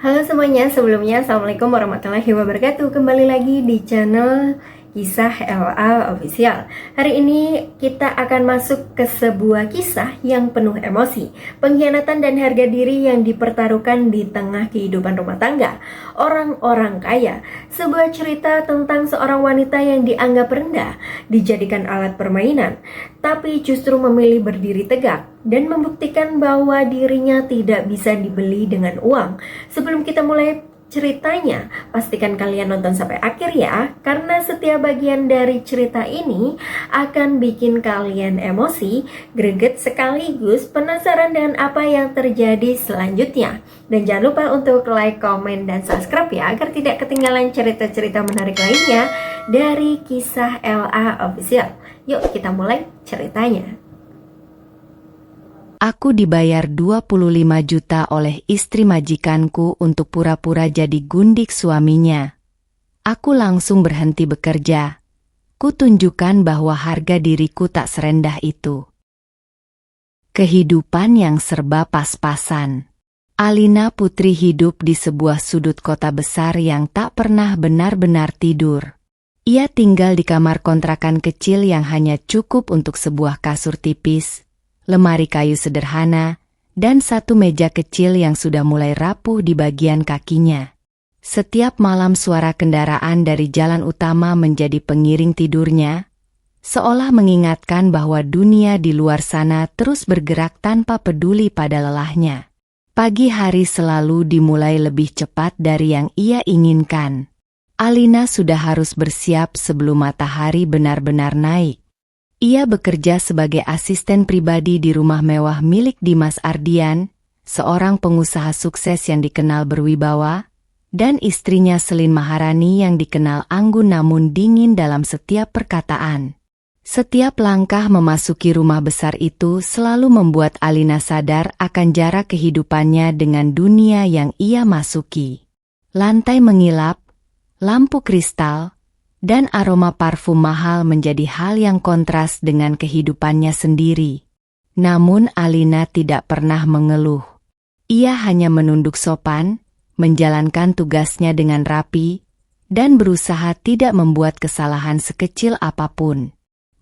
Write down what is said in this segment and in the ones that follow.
Halo semuanya, sebelumnya Assalamualaikum warahmatullahi wabarakatuh. Kembali lagi di channel Kisah LA Official. Hari ini kita akan masuk ke sebuah kisah yang penuh emosi, pengkhianatan dan harga diri yang dipertaruhkan di tengah kehidupan rumah tangga orang-orang kaya. Sebuah cerita tentang seorang wanita yang dianggap rendah, dijadikan alat permainan, tapi justru memilih berdiri tegak dan membuktikan bahwa dirinya tidak bisa dibeli dengan uang. Sebelum kita mulai ceritanya, pastikan kalian nonton sampai akhir ya, karena setiap bagian dari cerita ini akan bikin kalian emosi, greget sekaligus penasaran dengan apa yang terjadi selanjutnya. Dan jangan lupa untuk like, komen, dan subscribe ya, agar tidak ketinggalan cerita-cerita menarik lainnya dari Kisah LA Official. Yuk kita mulai ceritanya. Aku dibayar 25 juta oleh istri majikanku untuk pura-pura jadi gundik suaminya. Aku langsung berhenti bekerja. Kutunjukkan bahwa harga diriku tak serendah itu. Kehidupan yang serba pas-pasan. Alina Putri hidup di sebuah sudut kota besar yang tak pernah benar-benar tidur. Ia tinggal di kamar kontrakan kecil yang hanya cukup untuk sebuah kasur tipis, lemari kayu sederhana, dan satu meja kecil yang sudah mulai rapuh di bagian kakinya. Setiap malam suara kendaraan dari jalan utama menjadi pengiring tidurnya, seolah mengingatkan bahwa dunia di luar sana terus bergerak tanpa peduli pada lelahnya. Pagi hari selalu dimulai lebih cepat dari yang ia inginkan. Alina sudah harus bersiap sebelum matahari benar-benar naik. Ia bekerja sebagai asisten pribadi di rumah mewah milik Dimas Ardian, seorang pengusaha sukses yang dikenal berwibawa, dan istrinya Selin Maharani yang dikenal anggun namun dingin dalam setiap perkataan. Setiap langkah memasuki rumah besar itu selalu membuat Alina sadar akan jarak kehidupannya dengan dunia yang ia masuki. Lantai mengilap, lampu kristal, dan aroma parfum mahal menjadi hal yang kontras dengan kehidupannya sendiri. Namun Alina tidak pernah mengeluh. Ia hanya menunduk sopan, menjalankan tugasnya dengan rapi, dan berusaha tidak membuat kesalahan sekecil apapun.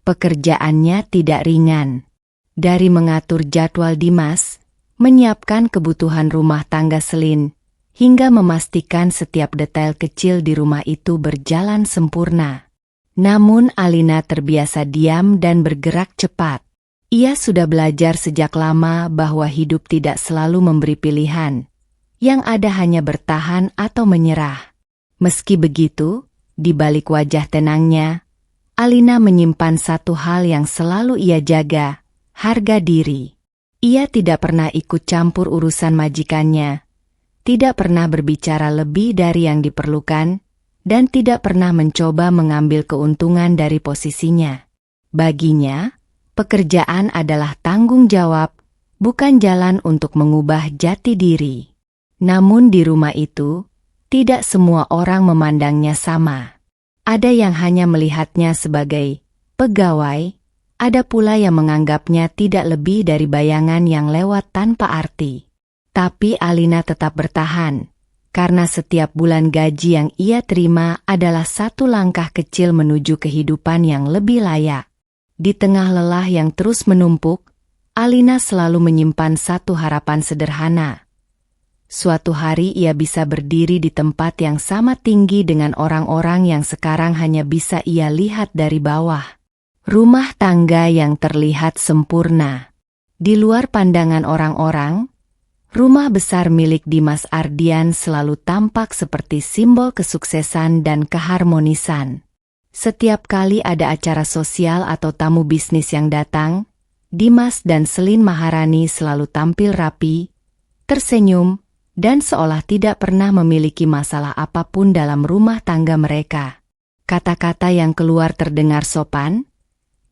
Pekerjaannya tidak ringan. Dari mengatur jadwal Dimas, menyiapkan kebutuhan rumah tangga Selin, hingga memastikan setiap detail kecil di rumah itu berjalan sempurna. Namun Alina terbiasa diam dan bergerak cepat. Ia sudah belajar sejak lama bahwa hidup tidak selalu memberi pilihan. Yang ada hanya bertahan atau menyerah. Meski begitu, di balik wajah tenangnya, Alina menyimpan satu hal yang selalu ia jaga, harga diri. Ia tidak pernah ikut campur urusan majikannya, tidak pernah berbicara lebih dari yang diperlukan, dan tidak pernah mencoba mengambil keuntungan dari posisinya. Baginya, pekerjaan adalah tanggung jawab, bukan jalan untuk mengubah jati diri. Namun di rumah itu, tidak semua orang memandangnya sama. Ada yang hanya melihatnya sebagai pegawai, ada pula yang menganggapnya tidak lebih dari bayangan yang lewat tanpa arti. Tapi Alina tetap bertahan, karena setiap bulan gaji yang ia terima adalah satu langkah kecil menuju kehidupan yang lebih layak. Di tengah lelah yang terus menumpuk, Alina selalu menyimpan satu harapan sederhana. Suatu hari ia bisa berdiri di tempat yang sama tinggi dengan orang-orang yang sekarang hanya bisa ia lihat dari bawah. Rumah tangga yang terlihat sempurna. Di luar pandangan orang-orang, rumah besar milik Dimas Ardian selalu tampak seperti simbol kesuksesan dan keharmonisan. Setiap kali ada acara sosial atau tamu bisnis yang datang, Dimas dan Selin Maharani selalu tampil rapi, tersenyum, dan seolah tidak pernah memiliki masalah apapun dalam rumah tangga mereka. Kata-kata yang keluar terdengar sopan,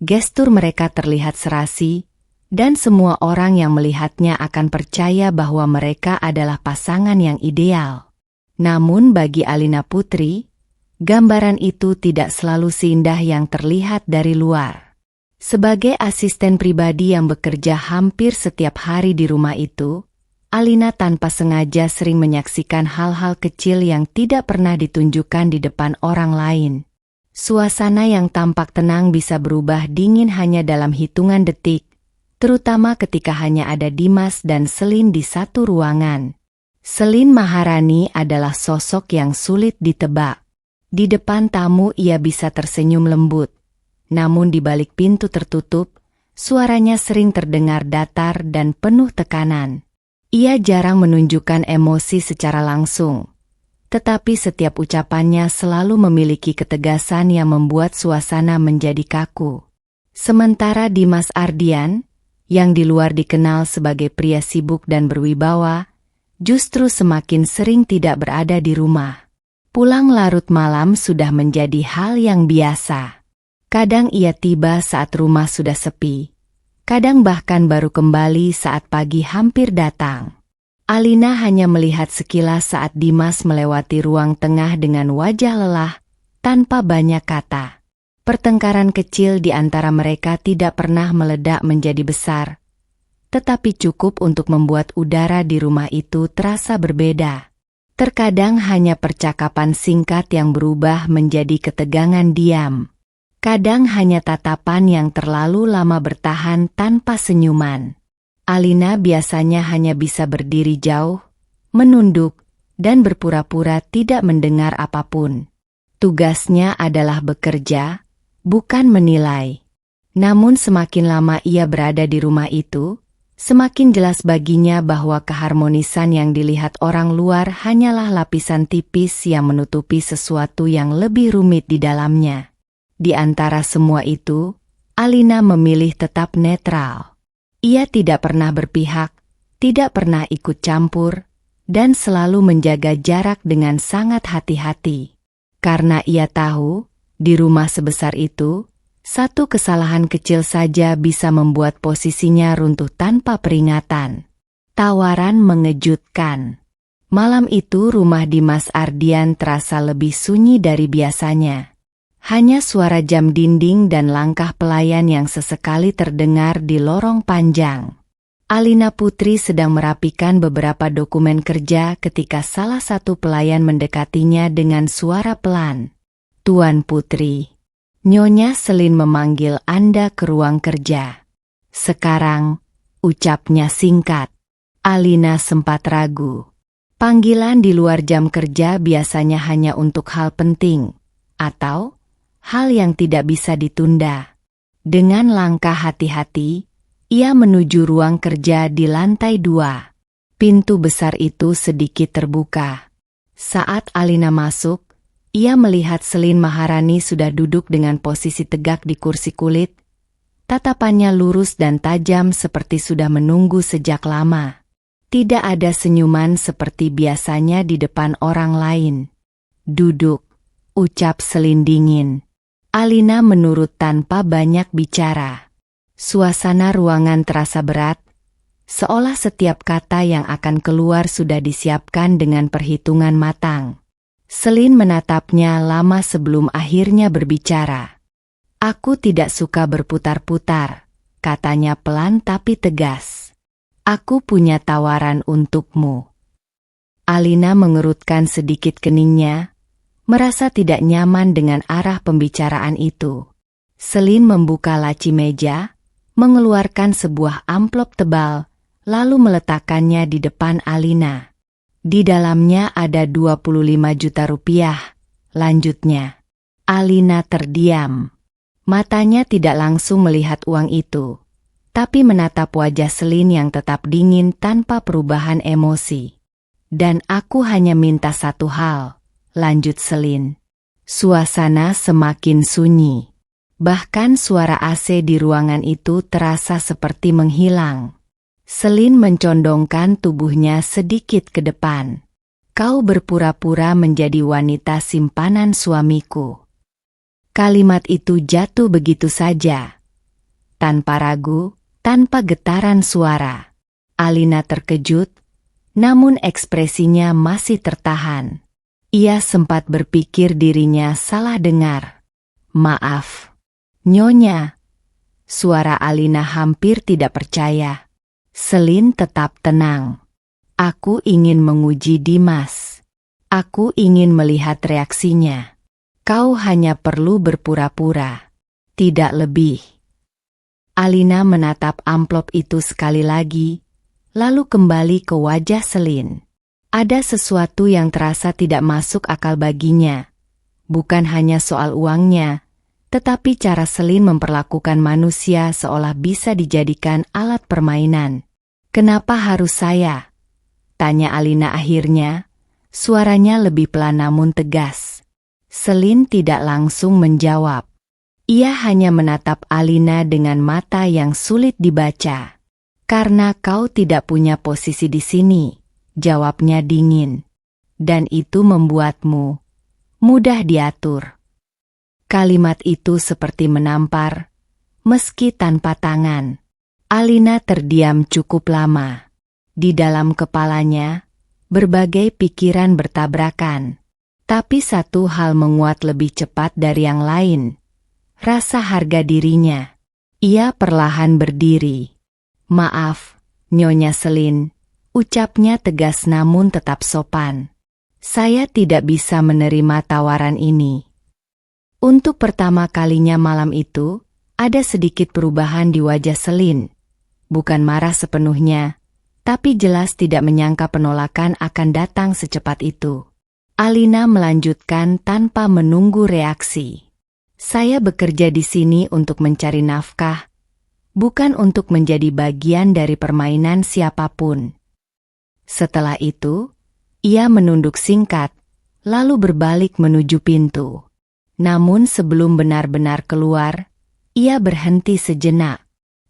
gestur mereka terlihat serasi, dan semua orang yang melihatnya akan percaya bahwa mereka adalah pasangan yang ideal. Namun bagi Alina Putri, gambaran itu tidak selalu seindah yang terlihat dari luar. Sebagai asisten pribadi yang bekerja hampir setiap hari di rumah itu, Alina tanpa sengaja sering menyaksikan hal-hal kecil yang tidak pernah ditunjukkan di depan orang lain. Suasana yang tampak tenang bisa berubah dingin hanya dalam hitungan detik, terutama ketika hanya ada Dimas dan Selin di satu ruangan. Selin Maharani adalah sosok yang sulit ditebak. Di depan tamu ia bisa tersenyum lembut, namun di balik pintu tertutup, suaranya sering terdengar datar dan penuh tekanan. Ia jarang menunjukkan emosi secara langsung, tetapi setiap ucapannya selalu memiliki ketegasan yang membuat suasana menjadi kaku. Sementara Dimas Ardian, yang di luar dikenal sebagai pria sibuk dan berwibawa, justru semakin sering tidak berada di rumah. Pulang larut malam sudah menjadi hal yang biasa. Kadang ia tiba saat rumah sudah sepi. Kadang bahkan baru kembali saat pagi hampir datang. Alina hanya melihat sekilas saat Dimas melewati ruang tengah dengan wajah lelah, tanpa banyak kata. Pertengkaran kecil di antara mereka tidak pernah meledak menjadi besar, tetapi cukup untuk membuat udara di rumah itu terasa berbeda. Terkadang hanya percakapan singkat yang berubah menjadi ketegangan diam. Kadang hanya tatapan yang terlalu lama bertahan tanpa senyuman. Alina biasanya hanya bisa berdiri jauh, menunduk, dan berpura-pura tidak mendengar apapun. Tugasnya adalah bekerja, bukan menilai. Namun semakin lama ia berada di rumah itu, semakin jelas baginya bahwa keharmonisan yang dilihat orang luar hanyalah lapisan tipis yang menutupi sesuatu yang lebih rumit di dalamnya. Di antara semua itu, Alina memilih tetap netral. Ia tidak pernah berpihak, tidak pernah ikut campur, dan selalu menjaga jarak dengan sangat hati-hati. Karena ia tahu, di rumah sebesar itu, satu kesalahan kecil saja bisa membuat posisinya runtuh tanpa peringatan. Tawaran mengejutkan. Malam itu rumah Dimas Ardian terasa lebih sunyi dari biasanya. Hanya suara jam dinding dan langkah pelayan yang sesekali terdengar di lorong panjang. Alina Putri sedang merapikan beberapa dokumen kerja ketika salah satu pelayan mendekatinya dengan suara pelan. "Tuan Putri, Nyonya Selin memanggil Anda ke ruang kerja." "Sekarang," ucapnya singkat. Alina sempat ragu. Panggilan di luar jam kerja biasanya hanya untuk hal penting, atau hal yang tidak bisa ditunda. Dengan langkah hati-hati, ia menuju ruang kerja di lantai 2. Pintu besar itu sedikit terbuka. Saat Alina masuk, ia melihat Selin Maharani sudah duduk dengan posisi tegak di kursi kulit. Tatapannya lurus dan tajam seperti sudah menunggu sejak lama. Tidak ada senyuman seperti biasanya di depan orang lain. "Duduk," ucap Selin dingin. Alina menurut tanpa banyak bicara. Suasana ruangan terasa berat, seolah setiap kata yang akan keluar sudah disiapkan dengan perhitungan matang. Selin menatapnya lama sebelum akhirnya berbicara. "Aku tidak suka berputar-putar," katanya pelan tapi tegas. "Aku punya tawaran untukmu." Alina mengerutkan sedikit keningnya, merasa tidak nyaman dengan arah pembicaraan itu. Selin membuka laci meja, mengeluarkan sebuah amplop tebal, lalu meletakkannya di depan Alina. "Di dalamnya ada 25 juta rupiah, lanjutnya. Alina terdiam. Matanya tidak langsung melihat uang itu, tapi menatap wajah Selin yang tetap dingin tanpa perubahan emosi. "Dan aku hanya minta satu hal," lanjut Selin. Suasana semakin sunyi. Bahkan suara AC di ruangan itu terasa seperti menghilang. Selin mencondongkan tubuhnya sedikit ke depan. "Kau berpura-pura menjadi wanita simpanan suamiku." Kalimat itu jatuh begitu saja. Tanpa ragu, tanpa getaran suara. Alina terkejut, namun ekspresinya masih tertahan. Ia sempat berpikir dirinya salah dengar. "Maaf, Nyonya." Suara Alina hampir tidak percaya. Selin tetap tenang. Aku ingin menguji Dimas. Aku ingin melihat reaksinya. Kau hanya perlu berpura-pura. Tidak lebih. Alina menatap amplop itu sekali lagi, lalu kembali ke wajah Selin. Ada sesuatu yang terasa tidak masuk akal baginya. Bukan hanya soal uangnya, tetapi cara Selin memperlakukan manusia seolah bisa dijadikan alat permainan. Kenapa harus saya? Tanya Alina akhirnya, suaranya lebih pelan namun tegas. Selin tidak langsung menjawab. Ia hanya menatap Alina dengan mata yang sulit dibaca. Karena kau tidak punya posisi di sini, jawabnya dingin. Dan itu membuatmu mudah diatur. Kalimat itu seperti menampar, meski tanpa tangan. Alina terdiam cukup lama. Di dalam kepalanya, berbagai pikiran bertabrakan. Tapi satu hal menguat lebih cepat dari yang lain. Rasa harga dirinya. Ia perlahan berdiri. Maaf, Nyonya Selin, ucapnya tegas namun tetap sopan. Saya tidak bisa menerima tawaran ini. Untuk pertama kalinya malam itu, ada sedikit perubahan di wajah Selin. Bukan marah sepenuhnya, tapi jelas tidak menyangka penolakan akan datang secepat itu. Alina melanjutkan tanpa menunggu reaksi. Saya bekerja di sini untuk mencari nafkah, bukan untuk menjadi bagian dari permainan siapapun. Setelah itu, ia menunduk singkat, lalu berbalik menuju pintu. Namun sebelum benar-benar keluar, ia berhenti sejenak.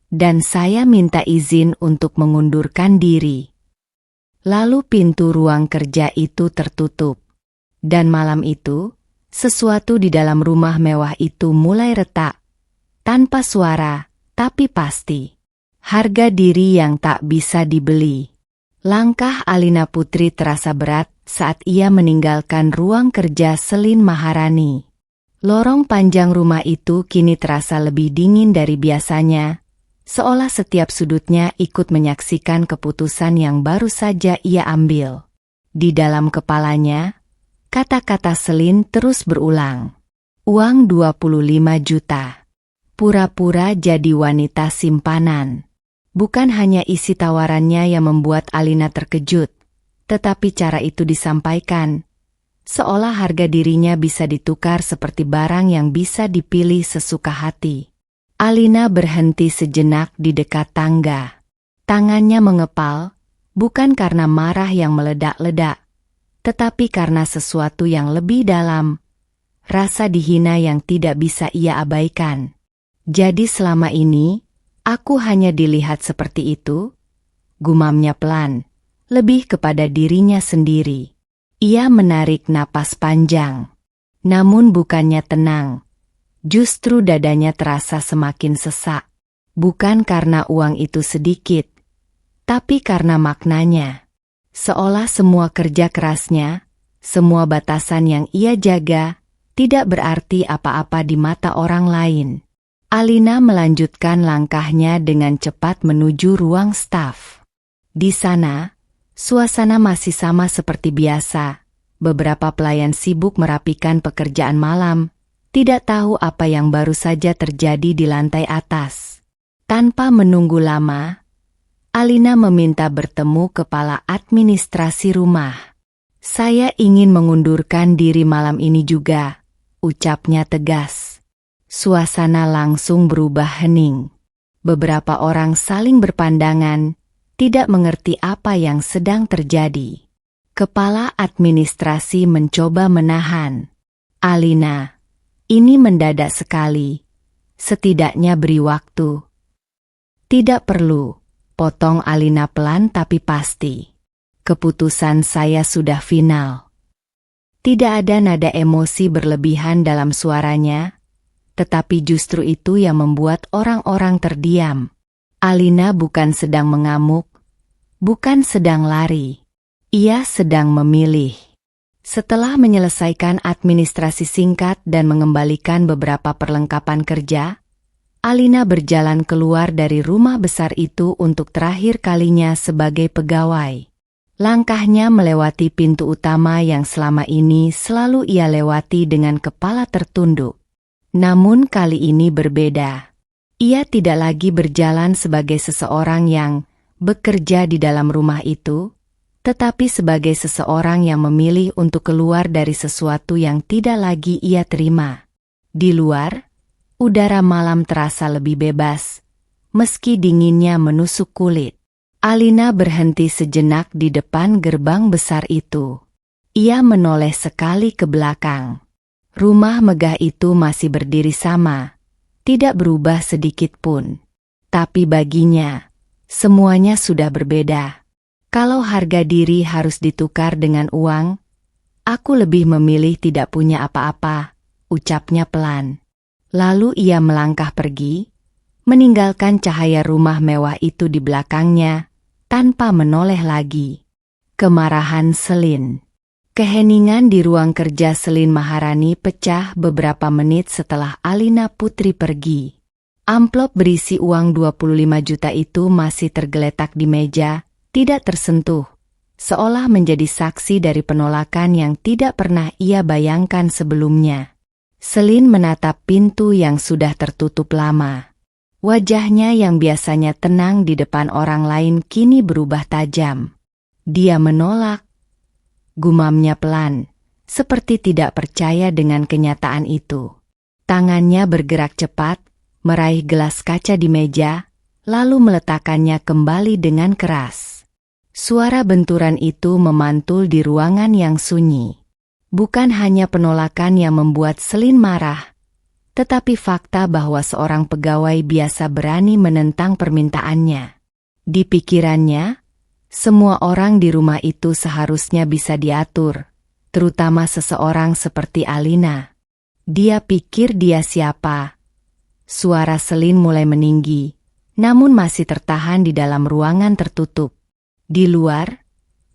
Dan saya minta izin untuk mengundurkan diri. Lalu pintu ruang kerja itu tertutup. Dan malam itu, sesuatu di dalam rumah mewah itu mulai retak. Tanpa suara, tapi pasti. Harga diri yang tak bisa dibeli. Langkah Alina Putri terasa berat saat ia meninggalkan ruang kerja Selin Maharani. Lorong panjang rumah itu kini terasa lebih dingin dari biasanya, seolah setiap sudutnya ikut menyaksikan keputusan yang baru saja ia ambil. Di dalam kepalanya, kata-kata Selin terus berulang. Uang 25 juta. Pura-pura jadi wanita simpanan. Bukan hanya isi tawarannya yang membuat Alina terkejut, tetapi cara itu disampaikan, seolah harga dirinya bisa ditukar seperti barang yang bisa dipilih sesuka hati. Alina berhenti sejenak di dekat tangga. Tangannya mengepal, bukan karena marah yang meledak-ledak, tetapi karena sesuatu yang lebih dalam, rasa dihina yang tidak bisa ia abaikan. Jadi selama ini, aku hanya dilihat seperti itu, gumamnya pelan, lebih kepada dirinya sendiri. Ia menarik napas panjang. Namun bukannya tenang. Justru dadanya terasa semakin sesak. Bukan karena uang itu sedikit, tapi karena maknanya. Seolah semua kerja kerasnya, semua batasan yang ia jaga, tidak berarti apa-apa di mata orang lain. Alina melanjutkan langkahnya dengan cepat menuju ruang staf. Di sana, suasana masih sama seperti biasa. Beberapa pelayan sibuk merapikan pekerjaan malam, tidak tahu apa yang baru saja terjadi di lantai atas. Tanpa menunggu lama, Alina meminta bertemu kepala administrasi rumah. Saya ingin mengundurkan diri malam ini juga, ucapnya tegas. Suasana langsung berubah hening. Beberapa orang saling berpandangan, tidak mengerti apa yang sedang terjadi. Kepala administrasi mencoba menahan. Alina, ini mendadak sekali. Setidaknya beri waktu. Tidak perlu, potong Alina pelan tapi pasti. Keputusan saya sudah final. Tidak ada nada emosi berlebihan dalam suaranya, tetapi justru itu yang membuat orang-orang terdiam. Alina bukan sedang mengamuk, bukan sedang lari. Ia sedang memilih. Setelah menyelesaikan administrasi singkat dan mengembalikan beberapa perlengkapan kerja, Alina berjalan keluar dari rumah besar itu untuk terakhir kalinya sebagai pegawai. Langkahnya melewati pintu utama yang selama ini selalu ia lewati dengan kepala tertunduk. Namun kali ini berbeda. Ia tidak lagi berjalan sebagai seseorang yang bekerja di dalam rumah itu, tetapi sebagai seseorang yang memilih untuk keluar dari sesuatu yang tidak lagi ia terima. Di luar, udara malam terasa lebih bebas, meski dinginnya menusuk kulit. Alina berhenti sejenak di depan gerbang besar itu. Ia menoleh sekali ke belakang. Rumah megah itu masih berdiri sama, tidak berubah sedikit pun. Tapi baginya, semuanya sudah berbeda. Kalau harga diri harus ditukar dengan uang, aku lebih memilih tidak punya apa-apa, ucapnya pelan. Lalu ia melangkah pergi, meninggalkan cahaya rumah mewah itu di belakangnya, tanpa menoleh lagi. Kemarahan Selin. Keheningan di ruang kerja Selin Maharani pecah beberapa menit setelah Alina Putri pergi. Amplop berisi uang 25 juta itu masih tergeletak di meja, tidak tersentuh, seolah menjadi saksi dari penolakan yang tidak pernah ia bayangkan sebelumnya. Selin menatap pintu yang sudah tertutup lama. Wajahnya yang biasanya tenang di depan orang lain kini berubah tajam. Dia menolak, gumamnya pelan, seperti tidak percaya dengan kenyataan itu. Tangannya bergerak cepat, meraih gelas kaca di meja, lalu meletakkannya kembali dengan keras. Suara benturan itu memantul di ruangan yang sunyi. Bukan hanya penolakan yang membuat Selin marah, tetapi fakta bahwa seorang pegawai biasa berani menentang permintaannya. Di pikirannya, semua orang di rumah itu seharusnya bisa diatur, terutama seseorang seperti Alina. Dia pikir dia siapa? Suara Selin mulai meninggi, namun masih tertahan di dalam ruangan tertutup. Di luar,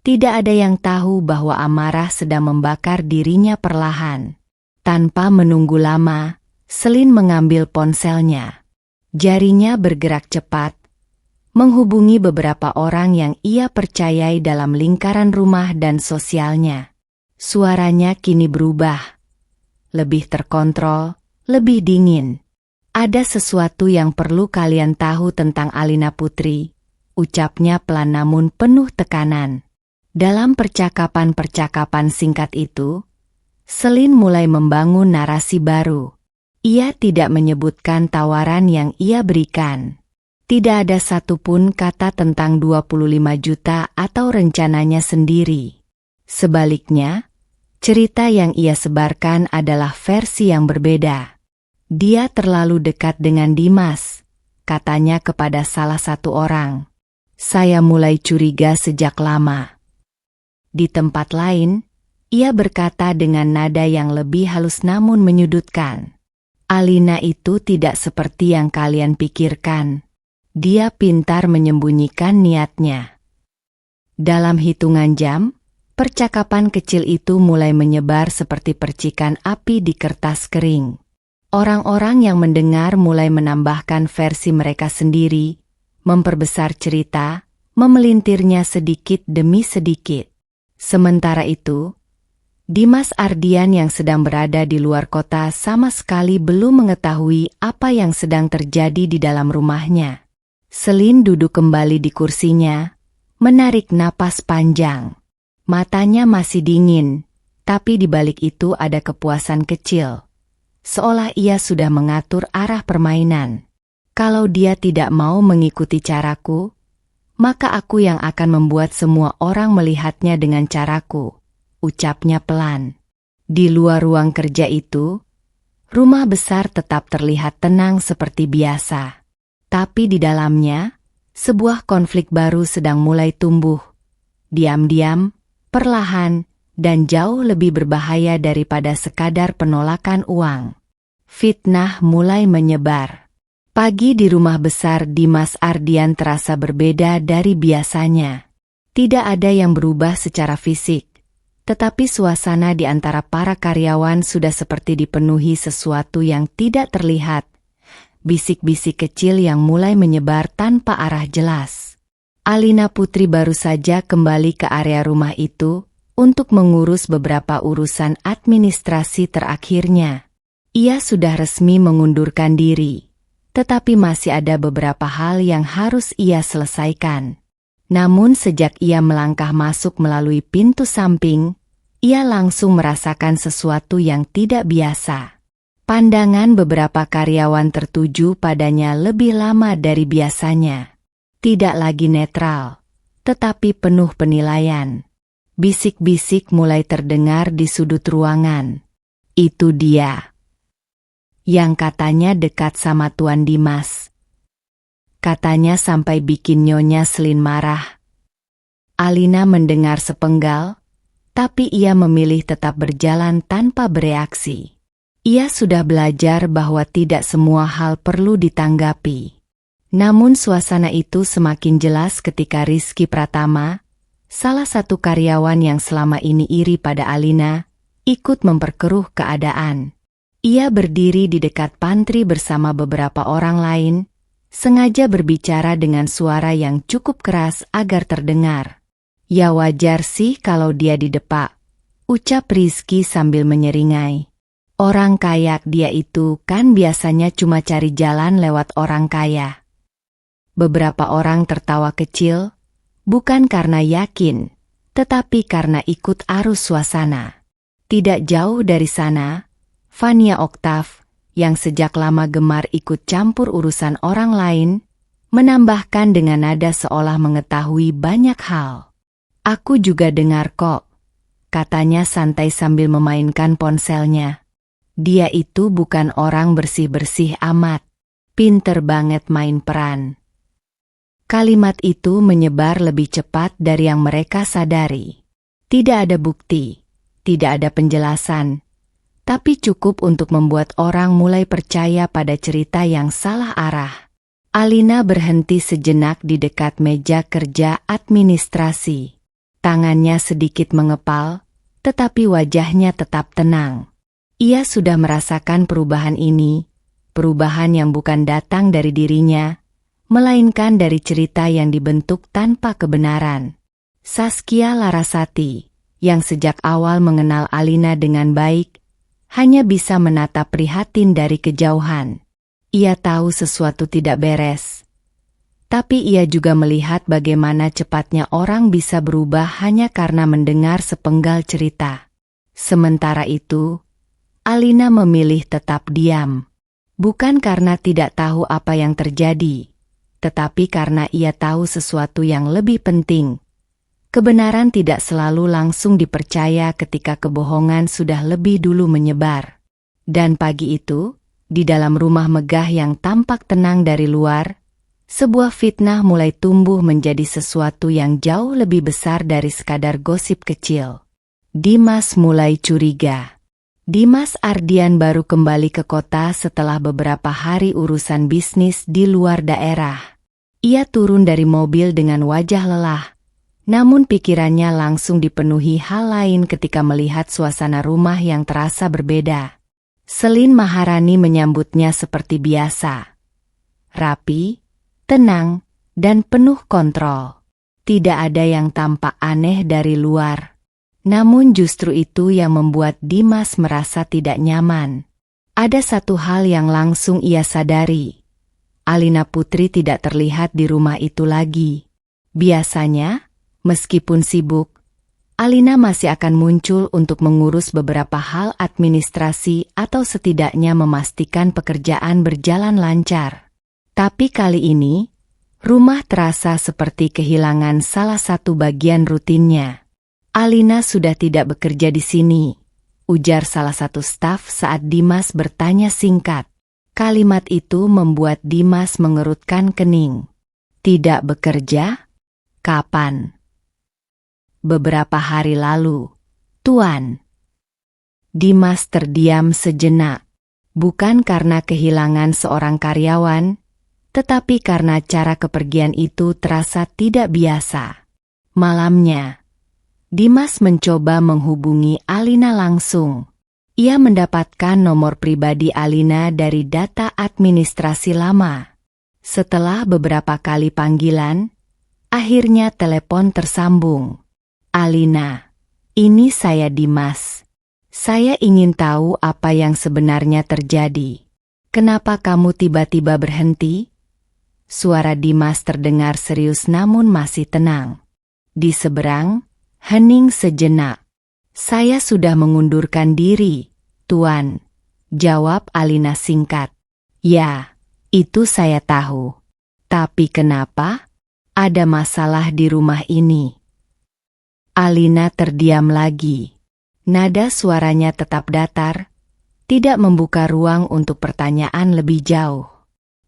tidak ada yang tahu bahwa amarah sedang membakar dirinya perlahan. Tanpa menunggu lama, Selin mengambil ponselnya. Jarinya bergerak cepat, menghubungi beberapa orang yang ia percayai dalam lingkaran rumah dan sosialnya. Suaranya kini berubah, lebih terkontrol, lebih dingin. Ada sesuatu yang perlu kalian tahu tentang Alina Putri, ucapnya pelan namun penuh tekanan. Dalam percakapan-percakapan singkat itu, Selin mulai membangun narasi baru. Ia tidak menyebutkan tawaran yang ia berikan. Tidak ada satupun kata tentang 25 juta atau rencananya sendiri. Sebaliknya, cerita yang ia sebarkan adalah versi yang berbeda. Dia terlalu dekat dengan Dimas, katanya kepada salah satu orang. Saya mulai curiga sejak lama. Di tempat lain, ia berkata dengan nada yang lebih halus namun menyudutkan. Alina itu tidak seperti yang kalian pikirkan. Dia pintar menyembunyikan niatnya. Dalam hitungan jam, percakapan kecil itu mulai menyebar seperti percikan api di kertas kering. Orang-orang yang mendengar mulai menambahkan versi mereka sendiri, memperbesar cerita, memelintirnya sedikit demi sedikit. Sementara itu, Dimas Ardian yang sedang berada di luar kota sama sekali belum mengetahui apa yang sedang terjadi di dalam rumahnya. Selin duduk kembali di kursinya, menarik napas panjang. Matanya masih dingin, tapi di balik itu ada kepuasan kecil. Seolah ia sudah mengatur arah permainan. Kalau dia tidak mau mengikuti caraku, maka aku yang akan membuat semua orang melihatnya dengan caraku, ucapnya pelan. Di luar ruang kerja itu, rumah besar tetap terlihat tenang seperti biasa. Tapi di dalamnya, sebuah konflik baru sedang mulai tumbuh. Diam-diam, perlahan, dan jauh lebih berbahaya daripada sekadar penolakan uang. Fitnah mulai menyebar. Pagi di rumah besar Dimas Ardian terasa berbeda dari biasanya. Tidak ada yang berubah secara fisik, tetapi suasana di antara para karyawan sudah seperti dipenuhi sesuatu yang tidak terlihat. Bisik-bisik kecil yang mulai menyebar tanpa arah jelas. Alina Putri baru saja kembali ke area rumah itu untuk mengurus beberapa urusan administrasi terakhirnya. Ia sudah resmi mengundurkan diri, tetapi masih ada beberapa hal yang harus ia selesaikan. Namun sejak ia melangkah masuk melalui pintu samping, ia langsung merasakan sesuatu yang tidak biasa. Pandangan beberapa karyawan tertuju padanya lebih lama dari biasanya. Tidak lagi netral, tetapi penuh penilaian. Bisik-bisik mulai terdengar di sudut ruangan. Itu dia, yang katanya dekat sama Tuan Dimas. Katanya sampai bikin Nyonya Selin marah. Alina mendengar sepenggal, tapi ia memilih tetap berjalan tanpa bereaksi. Ia sudah belajar bahwa tidak semua hal perlu ditanggapi. Namun suasana itu semakin jelas ketika Rizky Pratama, salah satu karyawan yang selama ini iri pada Alina, ikut memperkeruh keadaan. Ia berdiri di dekat pantry bersama beberapa orang lain, sengaja berbicara dengan suara yang cukup keras agar terdengar. Ya wajar sih kalau dia didepak, ucap Rizky sambil menyeringai. Orang kayak dia itu kan biasanya cuma cari jalan lewat orang kaya. Beberapa orang tertawa kecil, bukan karena yakin, tetapi karena ikut arus suasana. Tidak jauh dari sana, Fania Oktav, yang sejak lama gemar ikut campur urusan orang lain, menambahkan dengan nada seolah mengetahui banyak hal. Aku juga dengar kok, katanya santai sambil memainkan ponselnya. Dia itu bukan orang bersih-bersih amat, pinter banget main peran. Kalimat itu menyebar lebih cepat dari yang mereka sadari. Tidak ada bukti, tidak ada penjelasan, tapi cukup untuk membuat orang mulai percaya pada cerita yang salah arah. Alina berhenti sejenak di dekat meja kerja administrasi. Tangannya sedikit mengepal, tetapi wajahnya tetap tenang. Ia sudah merasakan perubahan ini, perubahan yang bukan datang dari dirinya, melainkan dari cerita yang dibentuk tanpa kebenaran. Saskia Larasati, yang sejak awal mengenal Alina dengan baik, hanya bisa menatap prihatin dari kejauhan. Ia tahu sesuatu tidak beres. Tapi ia juga melihat bagaimana cepatnya orang bisa berubah hanya karena mendengar sepenggal cerita. Sementara itu, Alina memilih tetap diam. Bukan karena tidak tahu apa yang terjadi, tetapi karena ia tahu sesuatu yang lebih penting. Kebenaran tidak selalu langsung dipercaya ketika kebohongan sudah lebih dulu menyebar. Dan pagi itu, di dalam rumah megah yang tampak tenang dari luar, sebuah fitnah mulai tumbuh menjadi sesuatu yang jauh lebih besar dari sekadar gosip kecil. Dimas mulai curiga. Dimas Ardian baru kembali ke kota setelah beberapa hari urusan bisnis di luar daerah. Ia turun dari mobil dengan wajah lelah, namun pikirannya langsung dipenuhi hal lain ketika melihat suasana rumah yang terasa berbeda. Selin Maharani menyambutnya seperti biasa. Rapi, tenang, dan penuh kontrol. Tidak ada yang tampak aneh dari luar. Namun justru itu yang membuat Dimas merasa tidak nyaman. Ada satu hal yang langsung ia sadari. Alina Putri tidak terlihat di rumah itu lagi. Biasanya, meskipun sibuk, Alina masih akan muncul untuk mengurus beberapa hal administrasi atau setidaknya memastikan pekerjaan berjalan lancar. Tapi kali ini, rumah terasa seperti kehilangan salah satu bagian rutinnya. Alina sudah tidak bekerja di sini, ujar salah satu staf saat Dimas bertanya singkat. Kalimat itu membuat Dimas mengerutkan kening. Tidak bekerja? Kapan? Beberapa hari lalu, Tuan. Dimas terdiam sejenak, bukan karena kehilangan seorang karyawan, tetapi karena cara kepergian itu terasa tidak biasa. Malamnya, Dimas mencoba menghubungi Alina langsung. Ia mendapatkan nomor pribadi Alina dari data administrasi lama. Setelah beberapa kali panggilan, Akhirnya telepon tersambung. Alina, ini saya Dimas. Saya ingin tahu apa yang sebenarnya terjadi. Kenapa kamu tiba-tiba berhenti? Suara Dimas terdengar serius namun masih tenang. Di seberang, hening sejenak. Saya sudah mengundurkan diri, Tuan. Jawab Alina singkat. Ya, itu saya tahu. Tapi kenapa? Ada masalah di rumah ini. Alina terdiam lagi. Nada suaranya tetap datar, tidak membuka ruang untuk pertanyaan lebih jauh.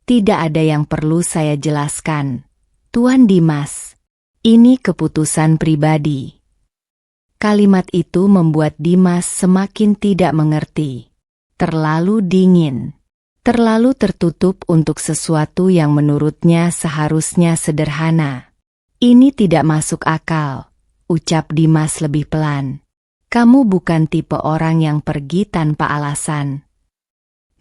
Tidak ada yang perlu saya jelaskan, Tuan Dimas. Ini keputusan pribadi. Kalimat itu membuat Dimas semakin tidak mengerti. Terlalu dingin. Terlalu tertutup untuk sesuatu yang menurutnya seharusnya sederhana. Ini tidak masuk akal, ucap Dimas lebih pelan. Kamu bukan tipe orang yang pergi tanpa alasan.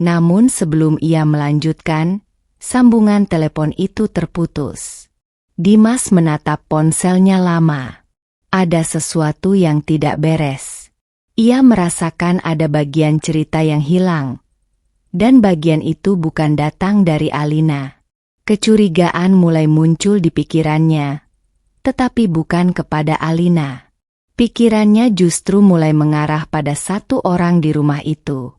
Namun sebelum ia melanjutkan, sambungan telepon itu terputus. Dimas menatap ponselnya lama. Ada sesuatu yang tidak beres. Ia merasakan ada bagian cerita yang hilang. Dan bagian itu bukan datang dari Alina. Kecurigaan mulai muncul di pikirannya, tetapi bukan kepada Alina. Pikirannya justru mulai mengarah pada satu orang di rumah itu,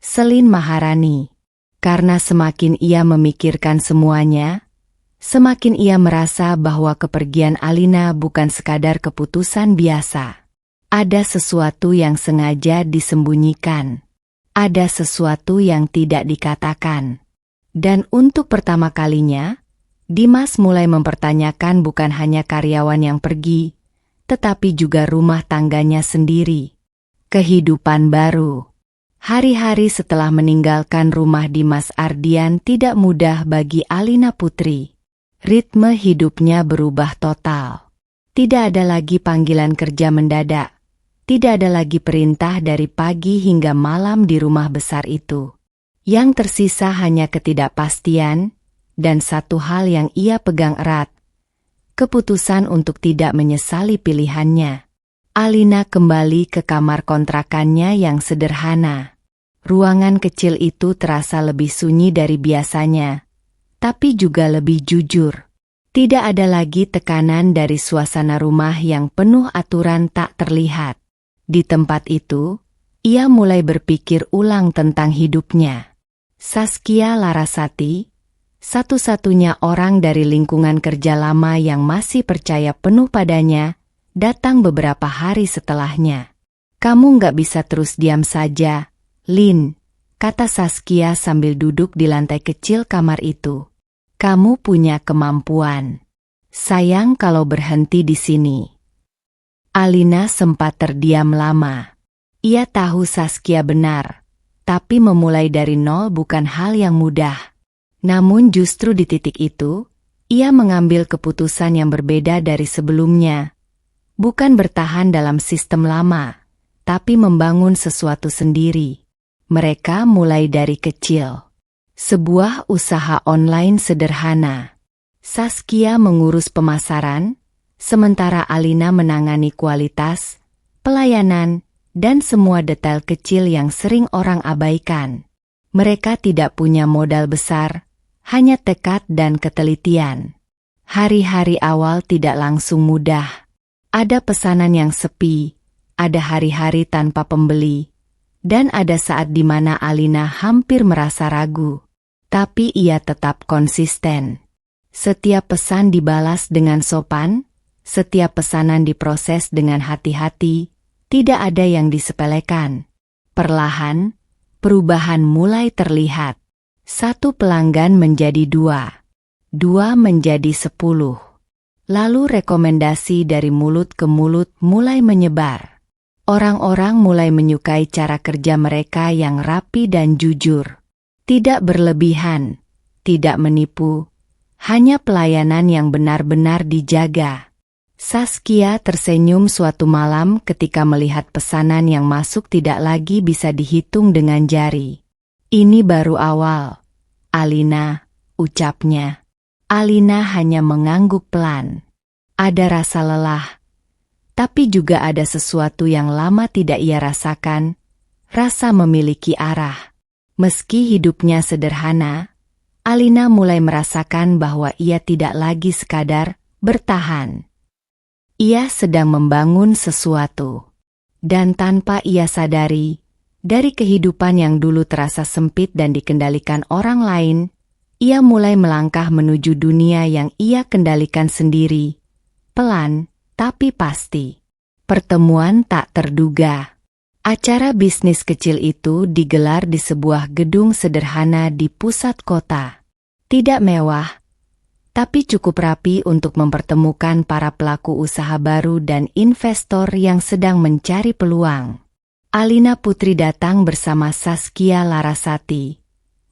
Selin Maharani. Karena semakin ia memikirkan semuanya, semakin ia merasa bahwa kepergian Alina bukan sekadar keputusan biasa. Ada sesuatu yang sengaja disembunyikan. Ada sesuatu yang tidak dikatakan. Dan untuk pertama kalinya, Dimas mulai mempertanyakan bukan hanya karyawan yang pergi, tetapi juga rumah tangganya sendiri. Kehidupan baru. Hari-hari setelah meninggalkan rumah Dimas Ardian tidak mudah bagi Alina Putri. Ritme hidupnya berubah total. Tidak ada lagi panggilan kerja mendadak. Tidak ada lagi perintah dari pagi hingga malam di rumah besar itu. Yang tersisa hanya ketidakpastian, dan satu hal yang ia pegang erat. Keputusan untuk tidak menyesali pilihannya. Alina kembali ke kamar kontrakannya yang sederhana. Ruangan kecil itu terasa lebih sunyi dari biasanya, tapi juga lebih jujur. Tidak ada lagi tekanan dari suasana rumah yang penuh aturan tak terlihat. Di tempat itu, ia mulai berpikir ulang tentang hidupnya. Saskia Larasati, satu-satunya orang dari lingkungan kerja lama yang masih percaya penuh padanya, datang beberapa hari setelahnya. Kamu nggak bisa terus diam saja, Lin, kata Saskia sambil duduk di lantai kecil kamar itu. Kamu punya kemampuan. Sayang kalau berhenti di sini. Alina sempat terdiam lama. Ia tahu Saskia benar, tapi memulai dari nol bukan hal yang mudah. Namun justru di titik itu, ia mengambil keputusan yang berbeda dari sebelumnya. Bukan bertahan dalam sistem lama, tapi membangun sesuatu sendiri. Mereka mulai dari kecil. Sebuah usaha online sederhana. Saskia mengurus pemasaran, sementara Alina menangani kualitas, pelayanan, dan semua detail kecil yang sering orang abaikan. Mereka tidak punya modal besar, hanya tekad dan ketelitian. Hari-hari awal tidak langsung mudah. Ada pesanan yang sepi, ada hari-hari tanpa pembeli, dan ada saat di mana Alina hampir merasa ragu. Tapi ia tetap konsisten. Setiap pesan dibalas dengan sopan, setiap pesanan diproses dengan hati-hati, tidak ada yang disepelekan. Perlahan, perubahan mulai terlihat. 1 pelanggan menjadi 2, 2 menjadi 10. Lalu rekomendasi dari mulut ke mulut mulai menyebar. Orang-orang mulai menyukai cara kerja mereka yang rapi dan jujur. Tidak berlebihan, tidak menipu, hanya pelayanan yang benar-benar dijaga. Saskia tersenyum suatu malam ketika melihat pesanan yang masuk tidak lagi bisa dihitung dengan jari. Ini baru awal, Alina, ucapnya. Alina hanya mengangguk pelan. Ada rasa lelah, tapi juga ada sesuatu yang lama tidak ia rasakan, rasa memiliki arah. Meski hidupnya sederhana, Alina mulai merasakan bahwa ia tidak lagi sekadar bertahan. Ia sedang membangun sesuatu. Dan tanpa ia sadari, dari kehidupan yang dulu terasa sempit dan dikendalikan orang lain, ia mulai melangkah menuju dunia yang ia kendalikan sendiri. Pelan, tapi pasti. Pertemuan tak terduga. Acara bisnis kecil itu digelar di sebuah gedung sederhana di pusat kota. Tidak mewah, tapi cukup rapi untuk mempertemukan para pelaku usaha baru dan investor yang sedang mencari peluang. Alina Putri datang bersama Saskia Larasati,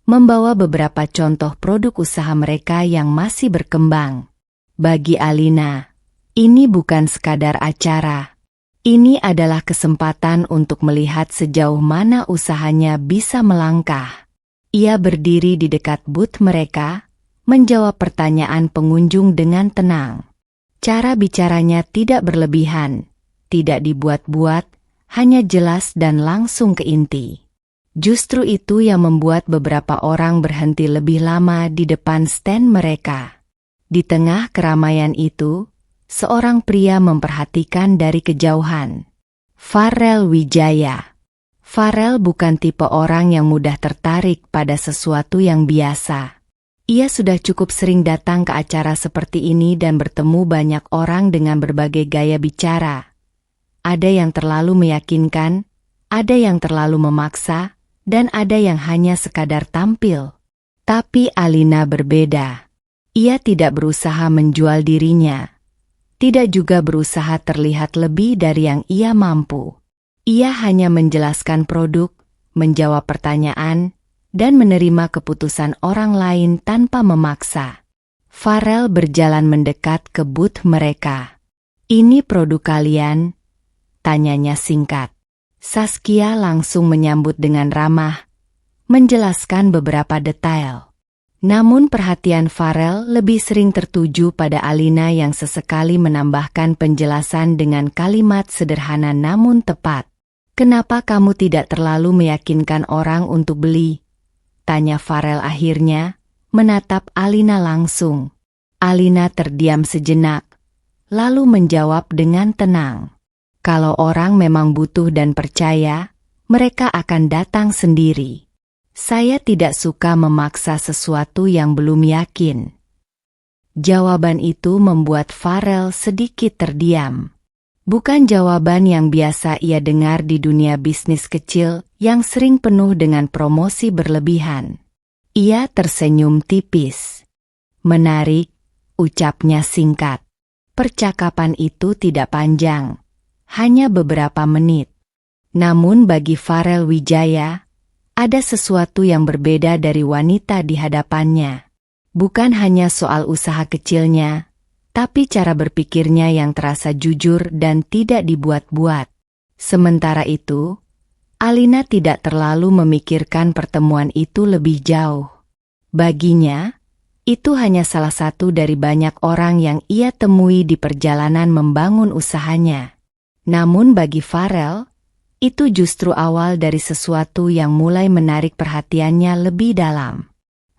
membawa beberapa contoh produk usaha mereka yang masih berkembang. Bagi Alina, ini bukan sekadar acara. Ini adalah kesempatan untuk melihat sejauh mana usahanya bisa melangkah. Ia berdiri di dekat booth mereka, menjawab pertanyaan pengunjung dengan tenang. Cara bicaranya tidak berlebihan, tidak dibuat-buat, hanya jelas dan langsung ke inti. Justru itu yang membuat beberapa orang berhenti lebih lama di depan stand mereka. Di tengah keramaian itu, seorang pria memperhatikan dari kejauhan. Farel Wijaya. Farel bukan tipe orang yang mudah tertarik pada sesuatu yang biasa. Ia sudah cukup sering datang ke acara seperti ini dan bertemu banyak orang dengan berbagai gaya bicara. Ada yang terlalu meyakinkan, ada yang terlalu memaksa, dan ada yang hanya sekadar tampil. Tapi Alina berbeda. Ia tidak berusaha menjual dirinya. Tidak juga berusaha terlihat lebih dari yang ia mampu. Ia hanya menjelaskan produk, menjawab pertanyaan, dan menerima keputusan orang lain tanpa memaksa. Farel berjalan mendekat ke booth mereka. "Ini produk kalian?" tanyanya singkat. Saskia langsung menyambut dengan ramah, menjelaskan beberapa detail. Namun perhatian Farel lebih sering tertuju pada Alina yang sesekali menambahkan penjelasan dengan kalimat sederhana namun tepat. "Kenapa kamu tidak terlalu meyakinkan orang untuk beli?" tanya Farel akhirnya, menatap Alina langsung. Alina terdiam sejenak, lalu menjawab dengan tenang. "Kalau orang memang butuh dan percaya, mereka akan datang sendiri. Saya tidak suka memaksa sesuatu yang belum yakin." Jawaban itu membuat Farel sedikit terdiam. Bukan jawaban yang biasa ia dengar di dunia bisnis kecil yang sering penuh dengan promosi berlebihan. Ia tersenyum tipis. "Menarik," ucapnya singkat. Percakapan itu tidak panjang, hanya beberapa menit. Namun bagi Farel Wijaya, ada sesuatu yang berbeda dari wanita di hadapannya. Bukan hanya soal usaha kecilnya, tapi cara berpikirnya yang terasa jujur dan tidak dibuat-buat. Sementara itu, Alina tidak terlalu memikirkan pertemuan itu lebih jauh. Baginya, itu hanya salah satu dari banyak orang yang ia temui di perjalanan membangun usahanya. Namun bagi Farel, itu justru awal dari sesuatu yang mulai menarik perhatiannya lebih dalam.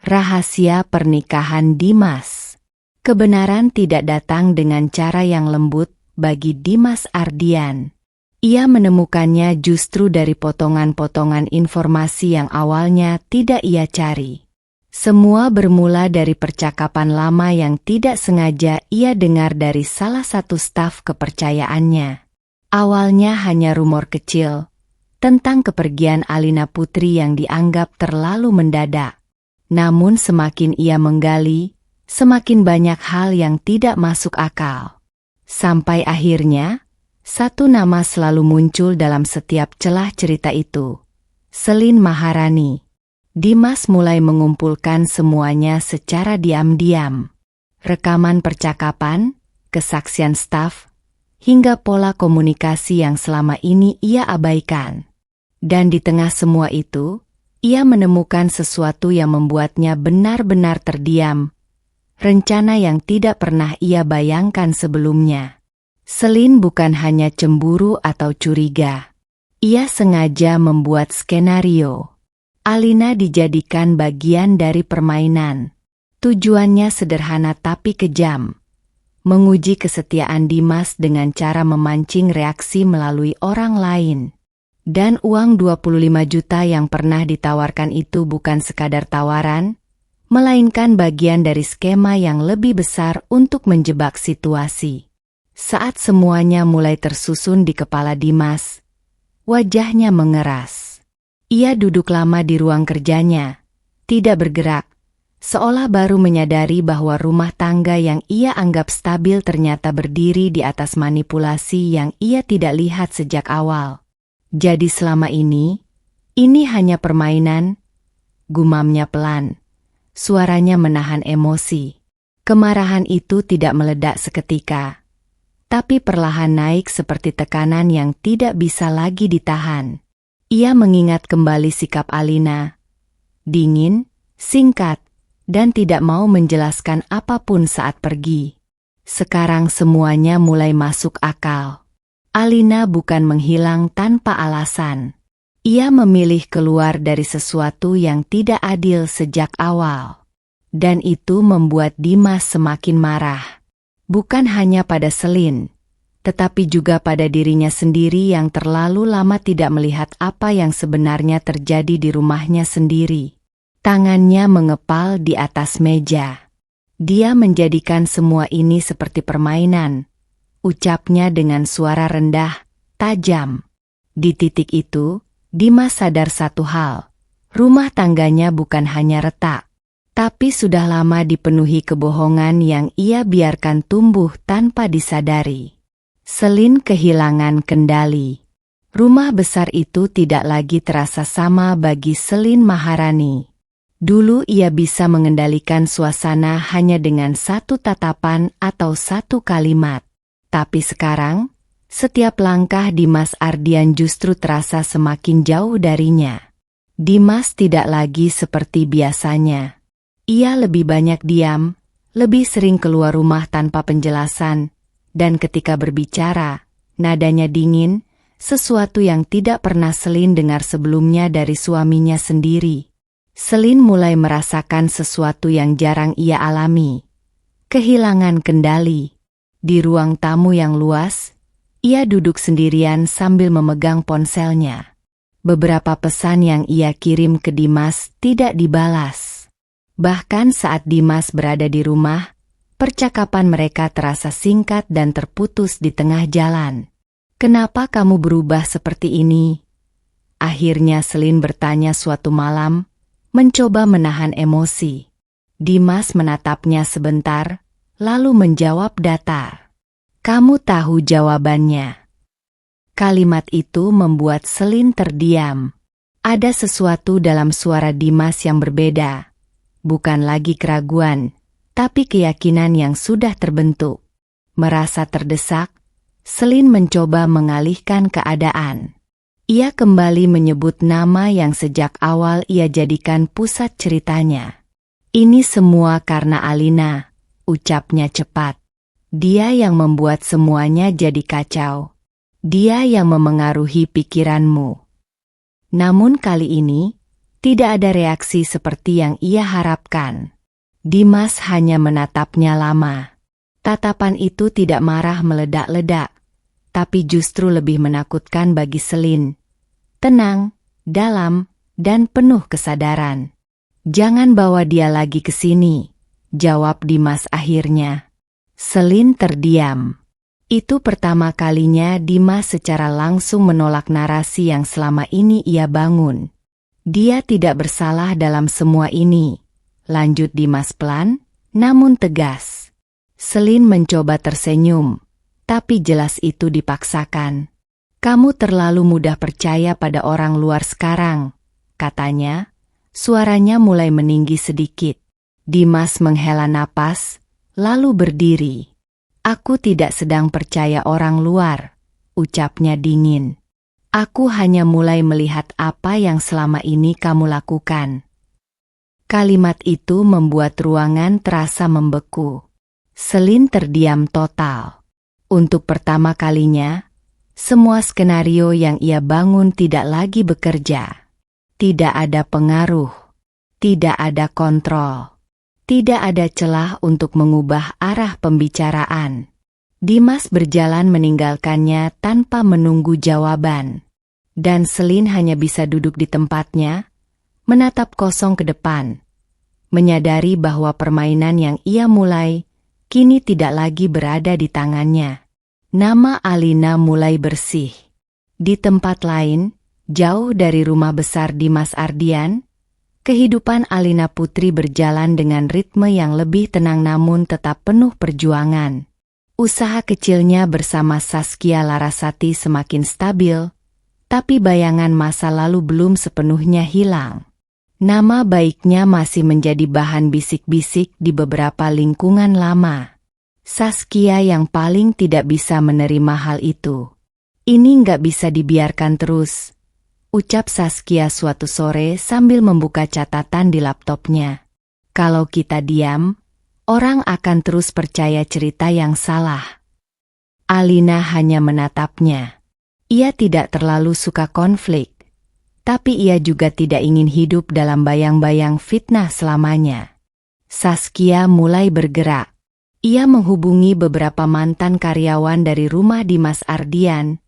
Rahasia pernikahan Dimas. Kebenaran tidak datang dengan cara yang lembut bagi Dimas Ardian. Ia menemukannya justru dari potongan-potongan informasi yang awalnya tidak ia cari. Semua bermula dari percakapan lama yang tidak sengaja ia dengar dari salah satu staf kepercayaannya. Awalnya hanya rumor kecil tentang kepergian Alina Putri yang dianggap terlalu mendadak. Namun semakin ia menggali, semakin banyak hal yang tidak masuk akal. Sampai akhirnya, satu nama selalu muncul dalam setiap celah cerita itu. Selin Maharani. Dimas mulai mengumpulkan semuanya secara diam-diam. Rekaman percakapan, kesaksian staf, hingga pola komunikasi yang selama ini ia abaikan. Dan di tengah semua itu, ia menemukan sesuatu yang membuatnya benar-benar terdiam. rencana yang tidak pernah ia bayangkan sebelumnya. Selin bukan hanya cemburu atau curiga. Ia sengaja membuat skenario. Alina dijadikan bagian dari permainan. Tujuannya sederhana tapi kejam. Menguji kesetiaan Dimas dengan cara memancing reaksi melalui orang lain. Dan uang 25 juta yang pernah ditawarkan itu bukan sekadar tawaran, melainkan bagian dari skema yang lebih besar untuk menjebak situasi. Saat semuanya mulai tersusun di kepala Dimas, wajahnya mengeras. Ia duduk lama di ruang kerjanya, tidak bergerak, seolah baru menyadari bahwa rumah tangga yang ia anggap stabil ternyata berdiri di atas manipulasi yang ia tidak lihat sejak awal. Jadi selama ini hanya permainan, gumamnya pelan. Suaranya menahan emosi. Kemarahan itu tidak meledak seketika, tapi perlahan naik seperti tekanan yang tidak bisa lagi ditahan. Ia mengingat kembali sikap Alina. Dingin, singkat, dan tidak mau menjelaskan apapun saat pergi. Sekarang semuanya mulai masuk akal. Alina bukan menghilang tanpa alasan. Ia memilih keluar dari sesuatu yang tidak adil sejak awal. Dan itu membuat Dimas semakin marah. Bukan hanya pada Selin, tetapi juga pada dirinya sendiri yang terlalu lama tidak melihat apa yang sebenarnya terjadi di rumahnya sendiri. Tangannya mengepal di atas meja. Dia menjadikan semua ini seperti permainan. Ucapnya dengan suara rendah, tajam. Di titik itu, Dimas sadar satu hal. Rumah tangganya bukan hanya retak, tapi sudah lama dipenuhi kebohongan yang ia biarkan tumbuh tanpa disadari. Selin kehilangan kendali. Rumah besar itu tidak lagi terasa sama bagi Selin Maharani. Dulu ia bisa mengendalikan suasana hanya dengan satu tatapan atau satu kalimat. Tapi sekarang, setiap langkah Dimas Ardian justru terasa semakin jauh darinya. Dimas tidak lagi seperti biasanya. Ia lebih banyak diam, lebih sering keluar rumah tanpa penjelasan, dan ketika berbicara, nadanya dingin, sesuatu yang tidak pernah Selin dengar sebelumnya dari suaminya sendiri. Selin mulai merasakan sesuatu yang jarang ia alami. Kehilangan kendali. Di ruang tamu yang luas, ia duduk sendirian sambil memegang ponselnya. Beberapa pesan yang ia kirim ke Dimas tidak dibalas. Bahkan saat Dimas berada di rumah, percakapan mereka terasa singkat dan terputus di tengah jalan. "Kenapa kamu berubah seperti ini?" Akhirnya Selin bertanya suatu malam, mencoba menahan emosi. Dimas menatapnya sebentar, lalu menjawab datar. "Kamu tahu jawabannya." Kalimat itu membuat Selin terdiam. Ada sesuatu dalam suara Dimas yang berbeda. Bukan lagi keraguan, tapi keyakinan yang sudah terbentuk. Merasa terdesak, Selin mencoba mengalihkan keadaan. Ia kembali menyebut nama yang sejak awal ia jadikan pusat ceritanya. "Ini semua karena Alina," ucapnya cepat. "Dia yang membuat semuanya jadi kacau. Dia yang memengaruhi pikiranmu." Namun kali ini, tidak ada reaksi seperti yang ia harapkan. Dimas hanya menatapnya lama. Tatapan itu tidak marah meledak-ledak, tapi justru lebih menakutkan bagi Selin. Tenang, dalam, dan penuh kesadaran. "Jangan bawa dia lagi ke sini," jawab Dimas akhirnya. Selin terdiam. Itu pertama kalinya Dimas secara langsung menolak narasi yang selama ini ia bangun. "Dia tidak bersalah dalam semua ini," lanjut Dimas pelan, namun tegas. Selin mencoba tersenyum, tapi jelas itu dipaksakan. "Kamu terlalu mudah percaya pada orang luar sekarang," katanya. Suaranya mulai meninggi sedikit. Dimas menghela napas, lalu berdiri. "Aku tidak sedang percaya orang luar," ucapnya dingin. "Aku hanya mulai melihat apa yang selama ini kamu lakukan." Kalimat itu membuat ruangan terasa membeku. Selin terdiam total. Untuk pertama kalinya, semua skenario yang ia bangun tidak lagi bekerja. Tidak ada pengaruh. Tidak ada kontrol. Tidak ada celah untuk mengubah arah pembicaraan. Dimas berjalan meninggalkannya tanpa menunggu jawaban. Dan Selin hanya bisa duduk di tempatnya, menatap kosong ke depan, menyadari bahwa permainan yang ia mulai kini tidak lagi berada di tangannya. Nama Alina mulai bersih. Di tempat lain, jauh dari rumah besar Dimas Ardian, kehidupan Alina Putri berjalan dengan ritme yang lebih tenang namun tetap penuh perjuangan. Usaha kecilnya bersama Saskia Larasati semakin stabil, tapi bayangan masa lalu belum sepenuhnya hilang. Nama baiknya masih menjadi bahan bisik-bisik di beberapa lingkungan lama. Saskia yang paling tidak bisa menerima hal itu. Ini nggak bisa dibiarkan terus, ucap Saskia suatu sore sambil membuka catatan di laptopnya. Kalau kita diam, orang akan terus percaya cerita yang salah. Alina hanya menatapnya. Ia tidak terlalu suka konflik. Tapi ia juga tidak ingin hidup dalam bayang-bayang fitnah selamanya. Saskia mulai bergerak. Ia menghubungi beberapa mantan karyawan dari rumah Dimas Ardian,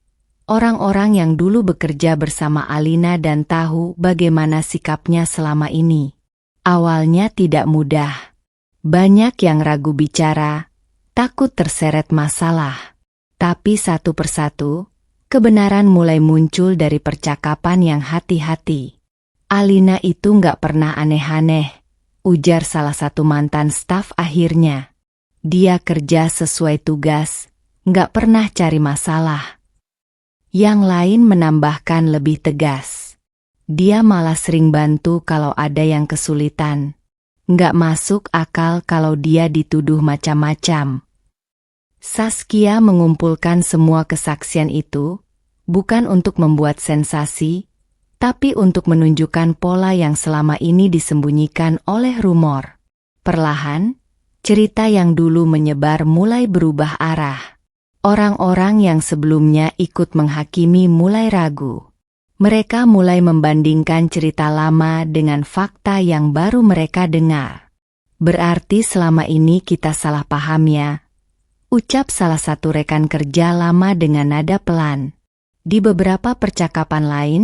orang-orang yang dulu bekerja bersama Alina dan tahu bagaimana sikapnya selama ini. Awalnya tidak mudah. Banyak yang ragu bicara, takut terseret masalah. Tapi satu persatu, kebenaran mulai muncul dari percakapan yang hati-hati. Alina itu nggak pernah aneh-aneh, ujar salah satu mantan staf akhirnya. Dia kerja sesuai tugas, nggak pernah cari masalah. Yang lain menambahkan lebih tegas. Dia malah sering bantu kalau ada yang kesulitan. Nggak masuk akal kalau dia dituduh macam-macam. Saskia mengumpulkan semua kesaksian itu, bukan untuk membuat sensasi, tapi untuk menunjukkan pola yang selama ini disembunyikan oleh rumor. Perlahan, cerita yang dulu menyebar mulai berubah arah. Orang-orang yang sebelumnya ikut menghakimi mulai ragu. Mereka mulai membandingkan cerita lama dengan fakta yang baru mereka dengar. Berarti selama ini kita salah paham ya, ucap salah satu rekan kerja lama dengan nada pelan. Di beberapa percakapan lain,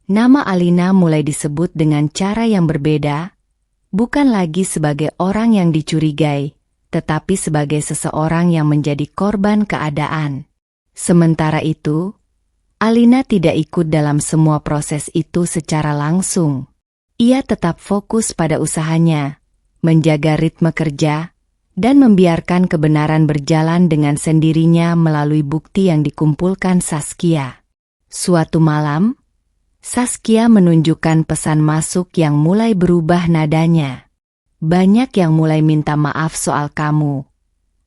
nama Alina mulai disebut dengan cara yang berbeda, bukan lagi sebagai orang yang dicurigai, tetapi sebagai seseorang yang menjadi korban keadaan. Sementara itu, Alina tidak ikut dalam semua proses itu secara langsung. Ia tetap fokus pada usahanya, menjaga ritme kerja, dan membiarkan kebenaran berjalan dengan sendirinya melalui bukti yang dikumpulkan Saskia. Suatu malam, Saskia menunjukkan pesan masuk yang mulai berubah nadanya. Banyak yang mulai minta maaf soal kamu,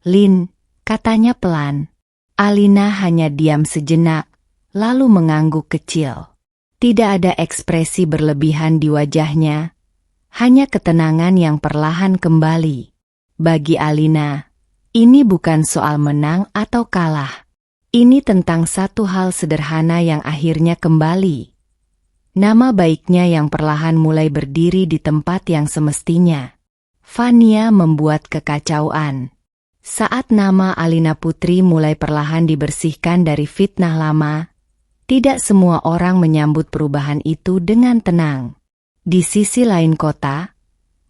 Lin, katanya pelan. Alina hanya diam sejenak, lalu mengangguk kecil. Tidak ada ekspresi berlebihan di wajahnya, hanya ketenangan yang perlahan kembali. Bagi Alina, ini bukan soal menang atau kalah. Ini tentang satu hal sederhana yang akhirnya kembali. Nama baiknya yang perlahan mulai berdiri di tempat yang semestinya. Fania membuat kekacauan. Saat nama Alina Putri mulai perlahan dibersihkan dari fitnah lama, tidak semua orang menyambut perubahan itu dengan tenang. Di sisi lain kota,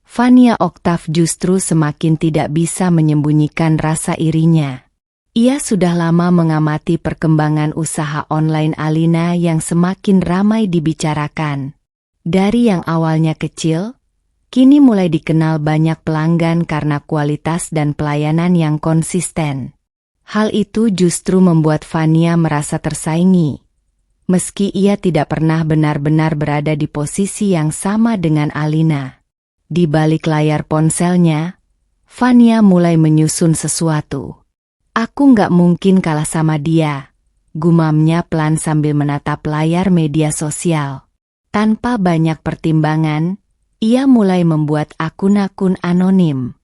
Fania Oktav justru semakin tidak bisa menyembunyikan rasa irinya. Ia sudah lama mengamati perkembangan usaha online Alina yang semakin ramai dibicarakan. Dari yang awalnya kecil, kini mulai dikenal banyak pelanggan karena kualitas dan pelayanan yang konsisten. Hal itu justru membuat Fania merasa tersaingi. Meski ia tidak pernah benar-benar berada di posisi yang sama dengan Alina. Di balik layar ponselnya, Fania mulai menyusun sesuatu. Aku nggak mungkin kalah sama dia, gumamnya pelan sambil menatap layar media sosial. Tanpa banyak pertimbangan, ia mulai membuat akun-akun anonim.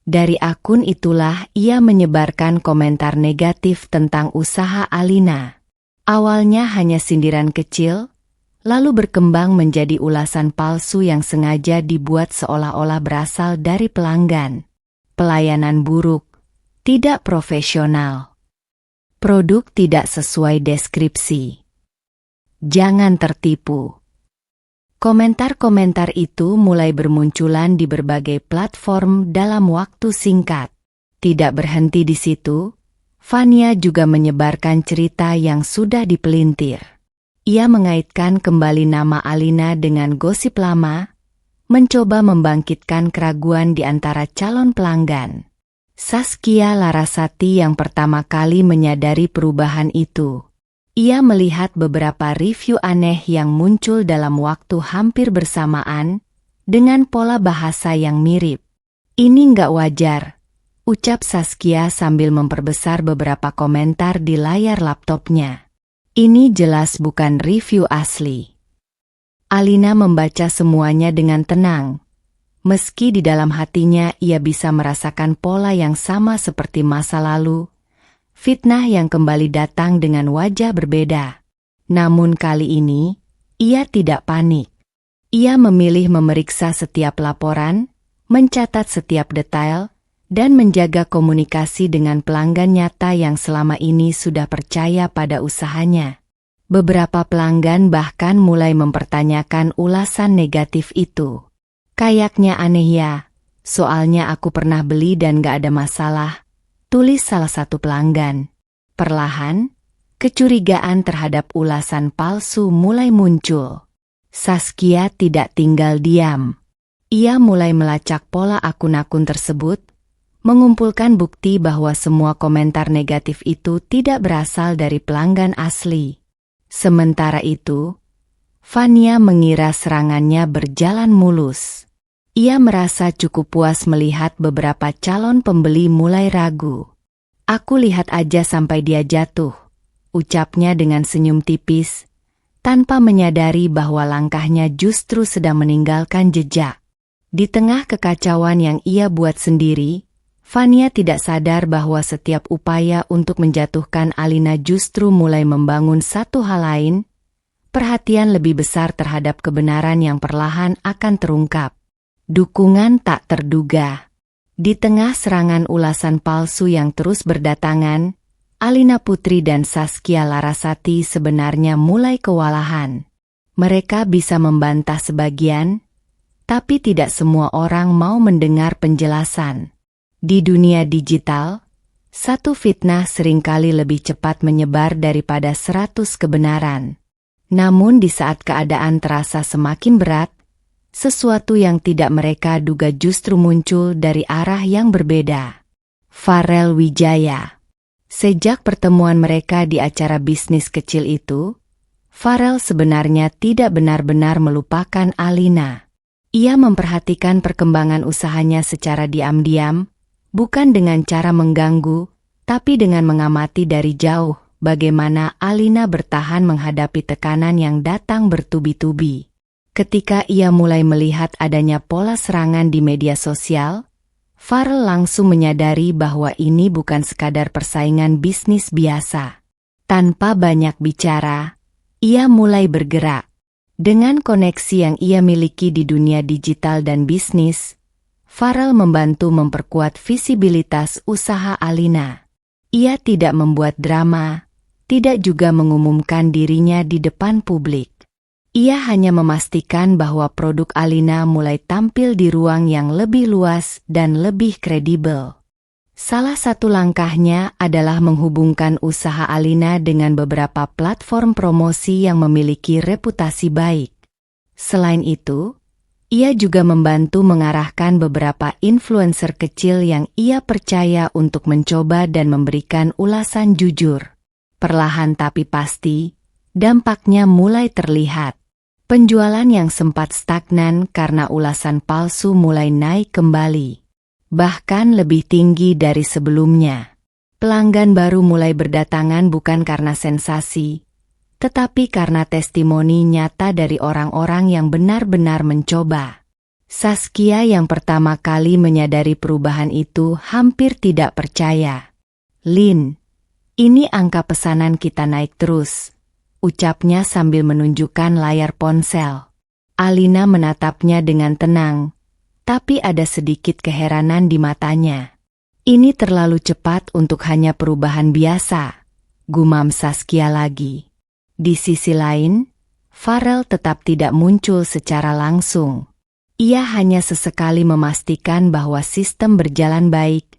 Dari akun itulah ia menyebarkan komentar negatif tentang usaha Alina. Awalnya hanya sindiran kecil, lalu berkembang menjadi ulasan palsu yang sengaja dibuat seolah-olah berasal dari pelanggan. Pelayanan buruk, tidak profesional. Produk tidak sesuai deskripsi. Jangan tertipu. Komentar-komentar itu mulai bermunculan di berbagai platform dalam waktu singkat. Tidak berhenti di situ, Fania juga menyebarkan cerita yang sudah dipelintir. Ia mengaitkan kembali nama Alina dengan gosip lama, mencoba membangkitkan keraguan di antara calon pelanggan. Saskia Larasati yang pertama kali menyadari perubahan itu. Ia melihat beberapa review aneh yang muncul dalam waktu hampir bersamaan, dengan pola bahasa yang mirip. Ini nggak wajar, ucap Saskia sambil memperbesar beberapa komentar di layar laptopnya. Ini jelas bukan review asli. Alina membaca semuanya dengan tenang. Meski di dalam hatinya ia bisa merasakan pola yang sama seperti masa lalu, fitnah yang kembali datang dengan wajah berbeda. Namun kali ini, ia tidak panik. Ia memilih memeriksa setiap laporan, mencatat setiap detail, dan menjaga komunikasi dengan pelanggan nyata yang selama ini sudah percaya pada usahanya. Beberapa pelanggan bahkan mulai mempertanyakan ulasan negatif itu. Kayaknya aneh ya, soalnya aku pernah beli dan gak ada masalah, tulis salah satu pelanggan. Perlahan, kecurigaan terhadap ulasan palsu mulai muncul. Saskia tidak tinggal diam. Ia mulai melacak pola akun-akun tersebut, mengumpulkan bukti bahwa semua komentar negatif itu tidak berasal dari pelanggan asli. Sementara itu, Fania mengira serangannya berjalan mulus. Ia merasa cukup puas melihat beberapa calon pembeli mulai ragu. Aku lihat aja sampai dia jatuh, ucapnya dengan senyum tipis, tanpa menyadari bahwa langkahnya justru sedang meninggalkan jejak. Di tengah kekacauan yang ia buat sendiri, Fania tidak sadar bahwa setiap upaya untuk menjatuhkan Alina justru mulai membangun satu hal lain, perhatian lebih besar terhadap kebenaran yang perlahan akan terungkap. Dukungan tak terduga. Di tengah serangan ulasan palsu yang terus berdatangan, Alina Putri dan Saskia Larasati sebenarnya mulai kewalahan. Mereka bisa membantah sebagian, tapi tidak semua orang mau mendengar penjelasan. Di dunia digital, satu fitnah seringkali lebih cepat menyebar daripada 100 kebenaran. Namun di saat keadaan terasa semakin berat, sesuatu yang tidak mereka duga justru muncul dari arah yang berbeda. Farel Wijaya. Sejak pertemuan mereka di acara bisnis kecil itu, Farel sebenarnya tidak benar-benar melupakan Alina. Ia memperhatikan perkembangan usahanya secara diam-diam, bukan dengan cara mengganggu, tapi dengan mengamati dari jauh bagaimana Alina bertahan menghadapi tekanan yang datang bertubi-tubi. Ketika ia mulai melihat adanya pola serangan di media sosial, Farel langsung menyadari bahwa ini bukan sekadar persaingan bisnis biasa. Tanpa banyak bicara, ia mulai bergerak. Dengan koneksi yang ia miliki di dunia digital dan bisnis, Farel membantu memperkuat visibilitas usaha Alina. Ia tidak membuat drama, tidak juga mengumumkan dirinya di depan publik. Ia hanya memastikan bahwa produk Alina mulai tampil di ruang yang lebih luas dan lebih kredibel. Salah satu langkahnya adalah menghubungkan usaha Alina dengan beberapa platform promosi yang memiliki reputasi baik. Selain itu, ia juga membantu mengarahkan beberapa influencer kecil yang ia percaya untuk mencoba dan memberikan ulasan jujur. Perlahan tapi pasti, dampaknya mulai terlihat. Penjualan yang sempat stagnan karena ulasan palsu mulai naik kembali, bahkan lebih tinggi dari sebelumnya. Pelanggan baru mulai berdatangan bukan karena sensasi, tetapi karena testimoni nyata dari orang-orang yang benar-benar mencoba. Saskia yang pertama kali menyadari perubahan itu hampir tidak percaya. "Lin, ini angka pesanan kita naik terus," ucapnya sambil menunjukkan layar ponsel. Alina menatapnya dengan tenang, tapi ada sedikit keheranan di matanya. "Ini terlalu cepat untuk hanya perubahan biasa," gumam Saskia lagi. Di sisi lain, Farel tetap tidak muncul secara langsung. Ia hanya sesekali memastikan bahwa sistem berjalan baik,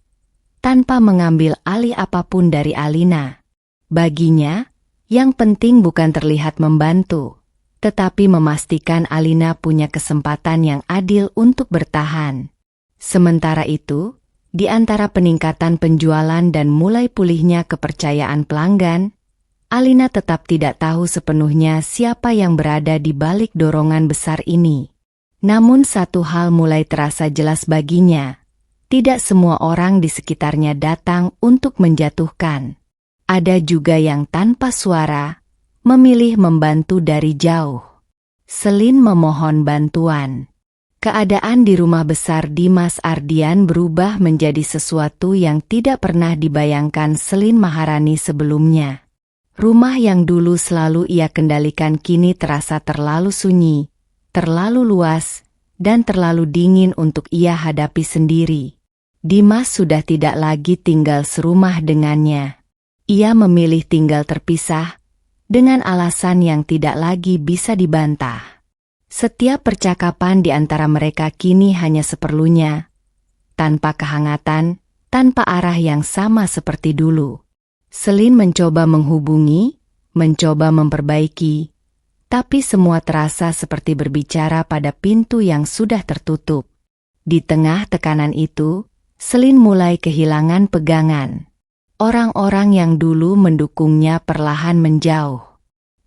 tanpa mengambil alih apapun dari Alina. Baginya, yang penting bukan terlihat membantu, tetapi memastikan Alina punya kesempatan yang adil untuk bertahan. Sementara itu, di antara peningkatan penjualan dan mulai pulihnya kepercayaan pelanggan, Alina tetap tidak tahu sepenuhnya siapa yang berada di balik dorongan besar ini. Namun satu hal mulai terasa jelas baginya. Tidak semua orang di sekitarnya datang untuk menjatuhkan. Ada juga yang tanpa suara, memilih membantu dari jauh. Selin memohon bantuan. Keadaan di rumah besar Dimas Ardian berubah menjadi sesuatu yang tidak pernah dibayangkan Selin Maharani sebelumnya. Rumah yang dulu selalu ia kendalikan kini terasa terlalu sunyi, terlalu luas, dan terlalu dingin untuk ia hadapi sendiri. Dimas sudah tidak lagi tinggal serumah dengannya. Ia memilih tinggal terpisah, dengan alasan yang tidak lagi bisa dibantah. Setiap percakapan di antara mereka kini hanya seperlunya, tanpa kehangatan, tanpa arah yang sama seperti dulu. Selin mencoba menghubungi, mencoba memperbaiki, tapi semua terasa seperti berbicara pada pintu yang sudah tertutup. Di tengah tekanan itu, Selin mulai kehilangan pegangan. Orang-orang yang dulu mendukungnya perlahan menjauh.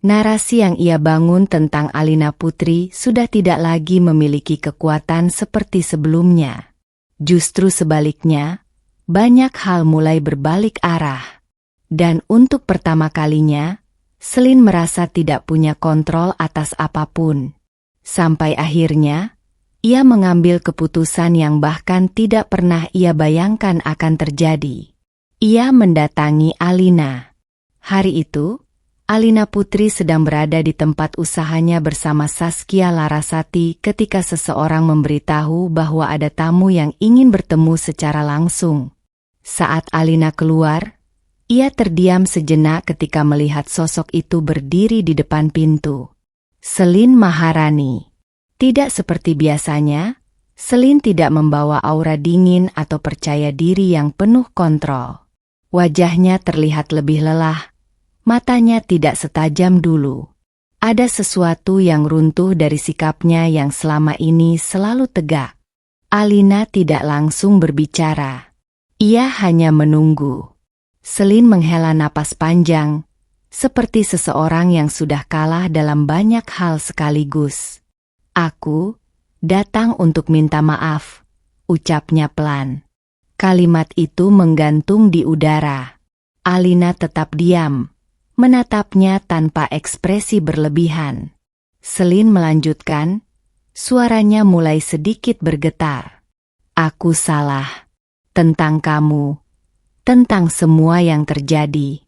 Narasi yang ia bangun tentang Alina Putri sudah tidak lagi memiliki kekuatan seperti sebelumnya. Justru sebaliknya, banyak hal mulai berbalik arah. Dan untuk pertama kalinya, Selin merasa tidak punya kontrol atas apapun. Sampai akhirnya, ia mengambil keputusan yang bahkan tidak pernah ia bayangkan akan terjadi. Ia mendatangi Alina. Hari itu, Alina Putri sedang berada di tempat usahanya bersama Saskia Larasati ketika seseorang memberitahu bahwa ada tamu yang ingin bertemu secara langsung. Saat Alina keluar, ia terdiam sejenak ketika melihat sosok itu berdiri di depan pintu. Selin Maharani. Tidak seperti biasanya, Selin tidak membawa aura dingin atau percaya diri yang penuh kontrol. Wajahnya terlihat lebih lelah, matanya tidak setajam dulu. Ada sesuatu yang runtuh dari sikapnya yang selama ini selalu tegak. Alina tidak langsung berbicara. Ia hanya menunggu. Selin menghela napas panjang, seperti seseorang yang sudah kalah dalam banyak hal sekaligus. "Aku datang untuk minta maaf," ucapnya pelan. Kalimat itu menggantung di udara. Alina tetap diam, menatapnya tanpa ekspresi berlebihan. Selin melanjutkan, suaranya mulai sedikit bergetar. "Aku salah. Tentang kamu. Tentang semua yang terjadi."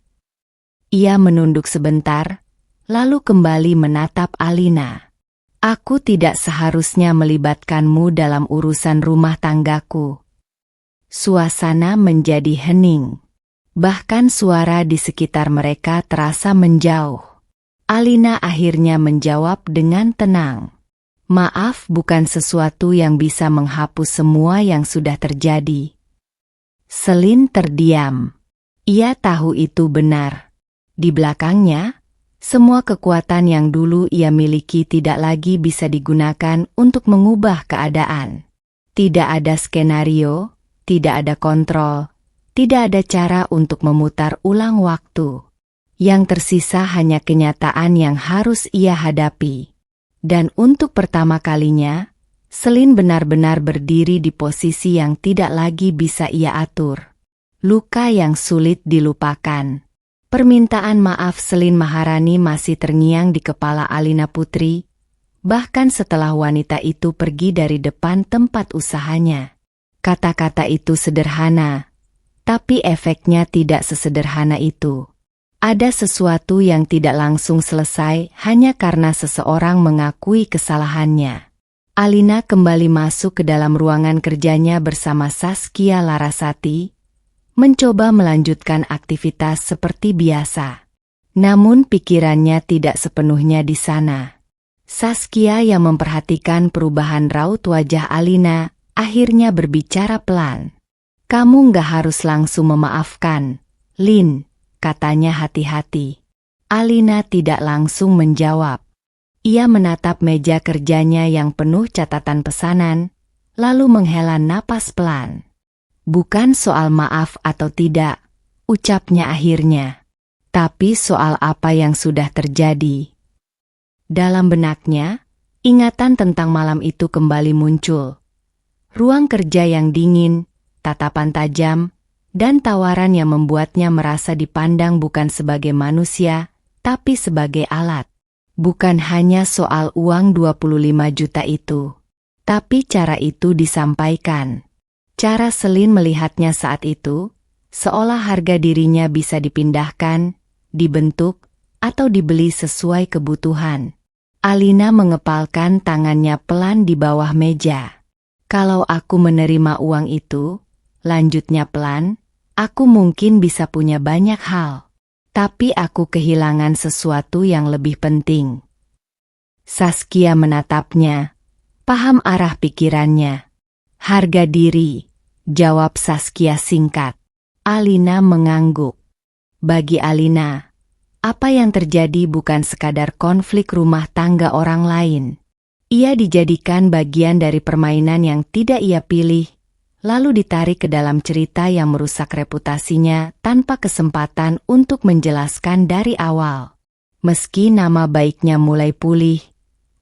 Ia menunduk sebentar, lalu kembali menatap Alina. "Aku tidak seharusnya melibatkanmu dalam urusan rumah tanggaku." Suasana menjadi hening. Bahkan suara di sekitar mereka terasa menjauh. Alina akhirnya menjawab dengan tenang. "Maaf bukan sesuatu yang bisa menghapus semua yang sudah terjadi." Selin terdiam. Ia tahu itu benar. Di belakangnya, semua kekuatan yang dulu ia miliki tidak lagi bisa digunakan untuk mengubah keadaan. Tidak ada skenario, tidak ada kontrol, tidak ada cara untuk memutar ulang waktu. Yang tersisa hanya kenyataan yang harus ia hadapi. Dan untuk pertama kalinya, Selin benar-benar berdiri di posisi yang tidak lagi bisa ia atur. Luka yang sulit dilupakan. Permintaan maaf Selin Maharani masih terngiang di kepala Alina Putri, bahkan setelah wanita itu pergi dari depan tempat usahanya. Kata-kata itu sederhana, tapi efeknya tidak sesederhana itu. Ada sesuatu yang tidak langsung selesai hanya karena seseorang mengakui kesalahannya. Alina kembali masuk ke dalam ruangan kerjanya bersama Saskia Larasati, mencoba melanjutkan aktivitas seperti biasa. Namun pikirannya tidak sepenuhnya di sana. Saskia yang memperhatikan perubahan raut wajah Alina, akhirnya berbicara pelan. "Kamu nggak harus langsung memaafkan, Lin," katanya hati-hati. Alina tidak langsung menjawab. Ia menatap meja kerjanya yang penuh catatan pesanan, lalu menghela napas pelan. "Bukan soal maaf atau tidak," ucapnya akhirnya. "Tapi soal apa yang sudah terjadi." Dalam benaknya, ingatan tentang malam itu kembali muncul. Ruang kerja yang dingin, tatapan tajam, dan tawaran yang membuatnya merasa dipandang bukan sebagai manusia, tapi sebagai alat. Bukan hanya soal uang 25 juta itu, tapi cara itu disampaikan. Cara Selin melihatnya saat itu, seolah harga dirinya bisa dipindahkan, dibentuk, atau dibeli sesuai kebutuhan. Alina mengepalkan tangannya pelan di bawah meja. "Kalau aku menerima uang itu," lanjutnya pelan, "aku mungkin bisa punya banyak hal. Tapi aku kehilangan sesuatu yang lebih penting." Saskia menatapnya, paham arah pikirannya. "Harga diri," jawab Saskia singkat. Alina mengangguk. Bagi Alina, apa yang terjadi bukan sekadar konflik rumah tangga orang lain. Ia dijadikan bagian dari permainan yang tidak ia pilih, lalu ditarik ke dalam cerita yang merusak reputasinya tanpa kesempatan untuk menjelaskan dari awal. Meski nama baiknya mulai pulih,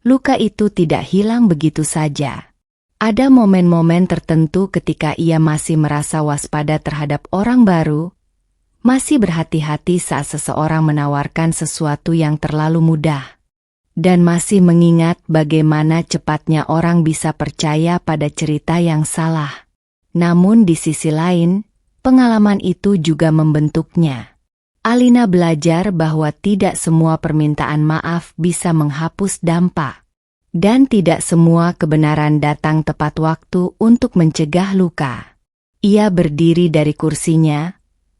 luka itu tidak hilang begitu saja. Ada momen-momen tertentu ketika ia masih merasa waspada terhadap orang baru, masih berhati-hati saat seseorang menawarkan sesuatu yang terlalu mudah, dan masih mengingat bagaimana cepatnya orang bisa percaya pada cerita yang salah. Namun di sisi lain, pengalaman itu juga membentuknya. Alina belajar bahwa tidak semua permintaan maaf bisa menghapus dampak, dan tidak semua kebenaran datang tepat waktu untuk mencegah luka. Ia berdiri dari kursinya,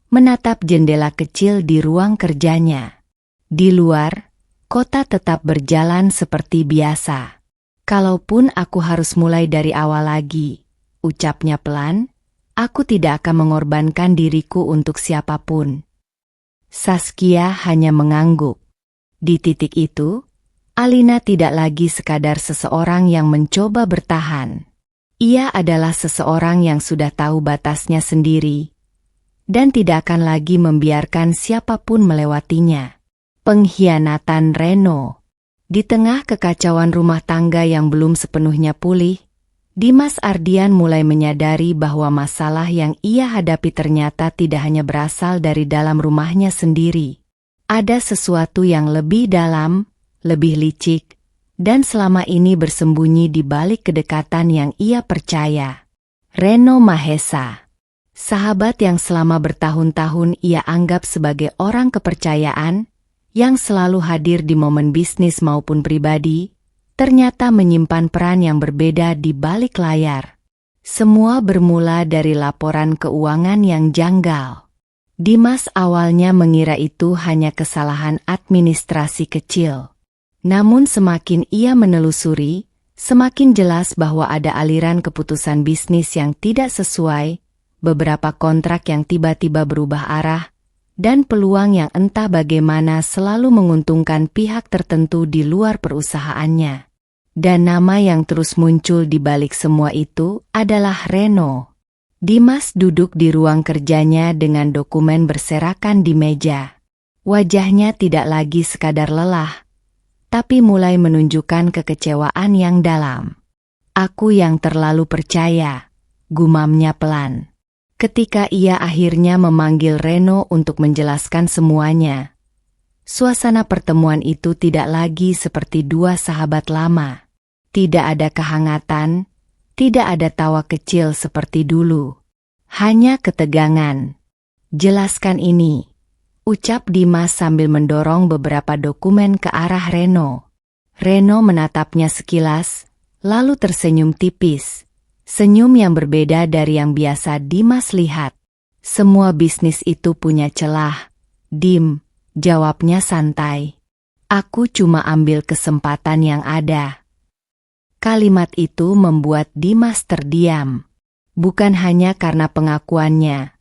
menatap jendela kecil di ruang kerjanya. Di luar, kota tetap berjalan seperti biasa. "Kalaupun aku harus mulai dari awal lagi," ucapnya pelan, "aku tidak akan mengorbankan diriku untuk siapapun." Saskia hanya mengangguk. Di titik itu, Alina tidak lagi sekadar seseorang yang mencoba bertahan. Ia adalah seseorang yang sudah tahu batasnya sendiri, dan tidak akan lagi membiarkan siapapun melewatinya. Pengkhianatan Reno. Di tengah kekacauan rumah tangga yang belum sepenuhnya pulih, Dimas Ardian mulai menyadari bahwa masalah yang ia hadapi ternyata tidak hanya berasal dari dalam rumahnya sendiri. Ada sesuatu yang lebih dalam, lebih licik, dan selama ini bersembunyi di balik kedekatan yang ia percaya. Reno Mahesa. Sahabat yang selama bertahun-tahun ia anggap sebagai orang kepercayaan, yang selalu hadir di momen bisnis maupun pribadi, ternyata menyimpan peran yang berbeda di balik layar. Semua bermula dari laporan keuangan yang janggal. Dimas awalnya mengira itu hanya kesalahan administrasi kecil. Namun semakin ia menelusuri, semakin jelas bahwa ada aliran keputusan bisnis yang tidak sesuai, beberapa kontrak yang tiba-tiba berubah arah, dan peluang yang entah bagaimana selalu menguntungkan pihak tertentu di luar perusahaannya. Dan nama yang terus muncul di balik semua itu adalah Reno. Dimas duduk di ruang kerjanya dengan dokumen berserakan di meja. Wajahnya tidak lagi sekadar lelah, tapi mulai menunjukkan kekecewaan yang dalam. "Aku yang terlalu percaya," gumamnya pelan. Ketika ia akhirnya memanggil Reno untuk menjelaskan semuanya, Suasana pertemuan itu tidak lagi seperti dua sahabat lama. Tidak ada kehangatan, tidak ada tawa kecil seperti dulu. Hanya ketegangan. Jelaskan ini, ucap Dimas sambil mendorong beberapa dokumen ke arah Reno. Reno menatapnya sekilas, lalu tersenyum tipis. Senyum yang berbeda dari yang biasa Dimas lihat. Semua bisnis itu punya celah, Dim. Jawabnya santai. Aku cuma ambil kesempatan yang ada. Kalimat itu membuat Dimas terdiam. Bukan hanya karena pengakuannya,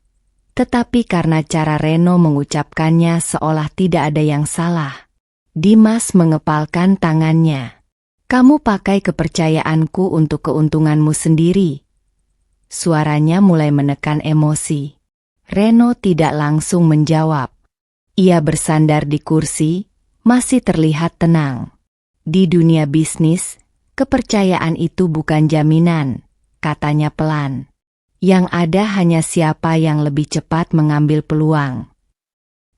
tetapi karena cara Reno mengucapkannya seolah tidak ada yang salah. Dimas mengepalkan tangannya. Kamu pakai kepercayaanku untuk keuntunganmu sendiri. Suaranya mulai menekan emosi. Reno tidak langsung menjawab. Ia bersandar di kursi, masih terlihat tenang. Di dunia bisnis, kepercayaan itu bukan jaminan, katanya pelan. Yang ada hanya siapa yang lebih cepat mengambil peluang.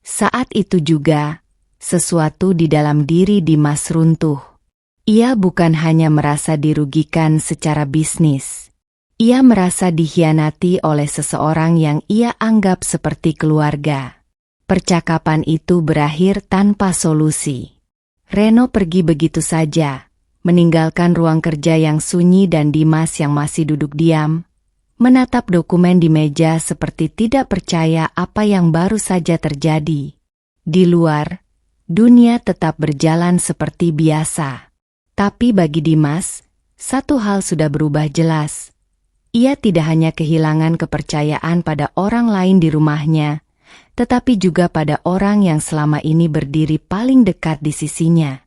Saat itu juga, sesuatu di dalam diri Dimas runtuh. Ia bukan hanya merasa dirugikan secara bisnis. Ia merasa dikhianati oleh seseorang yang ia anggap seperti keluarga. Percakapan itu berakhir tanpa solusi. Reno pergi begitu saja, meninggalkan ruang kerja yang sunyi dan Dimas yang masih duduk diam, menatap dokumen di meja seperti tidak percaya apa yang baru saja terjadi. Di luar, dunia tetap berjalan seperti biasa. Tapi bagi Dimas, satu hal sudah berubah jelas. Ia tidak hanya kehilangan kepercayaan pada orang lain di rumahnya, tetapi juga pada orang yang selama ini berdiri paling dekat di sisinya.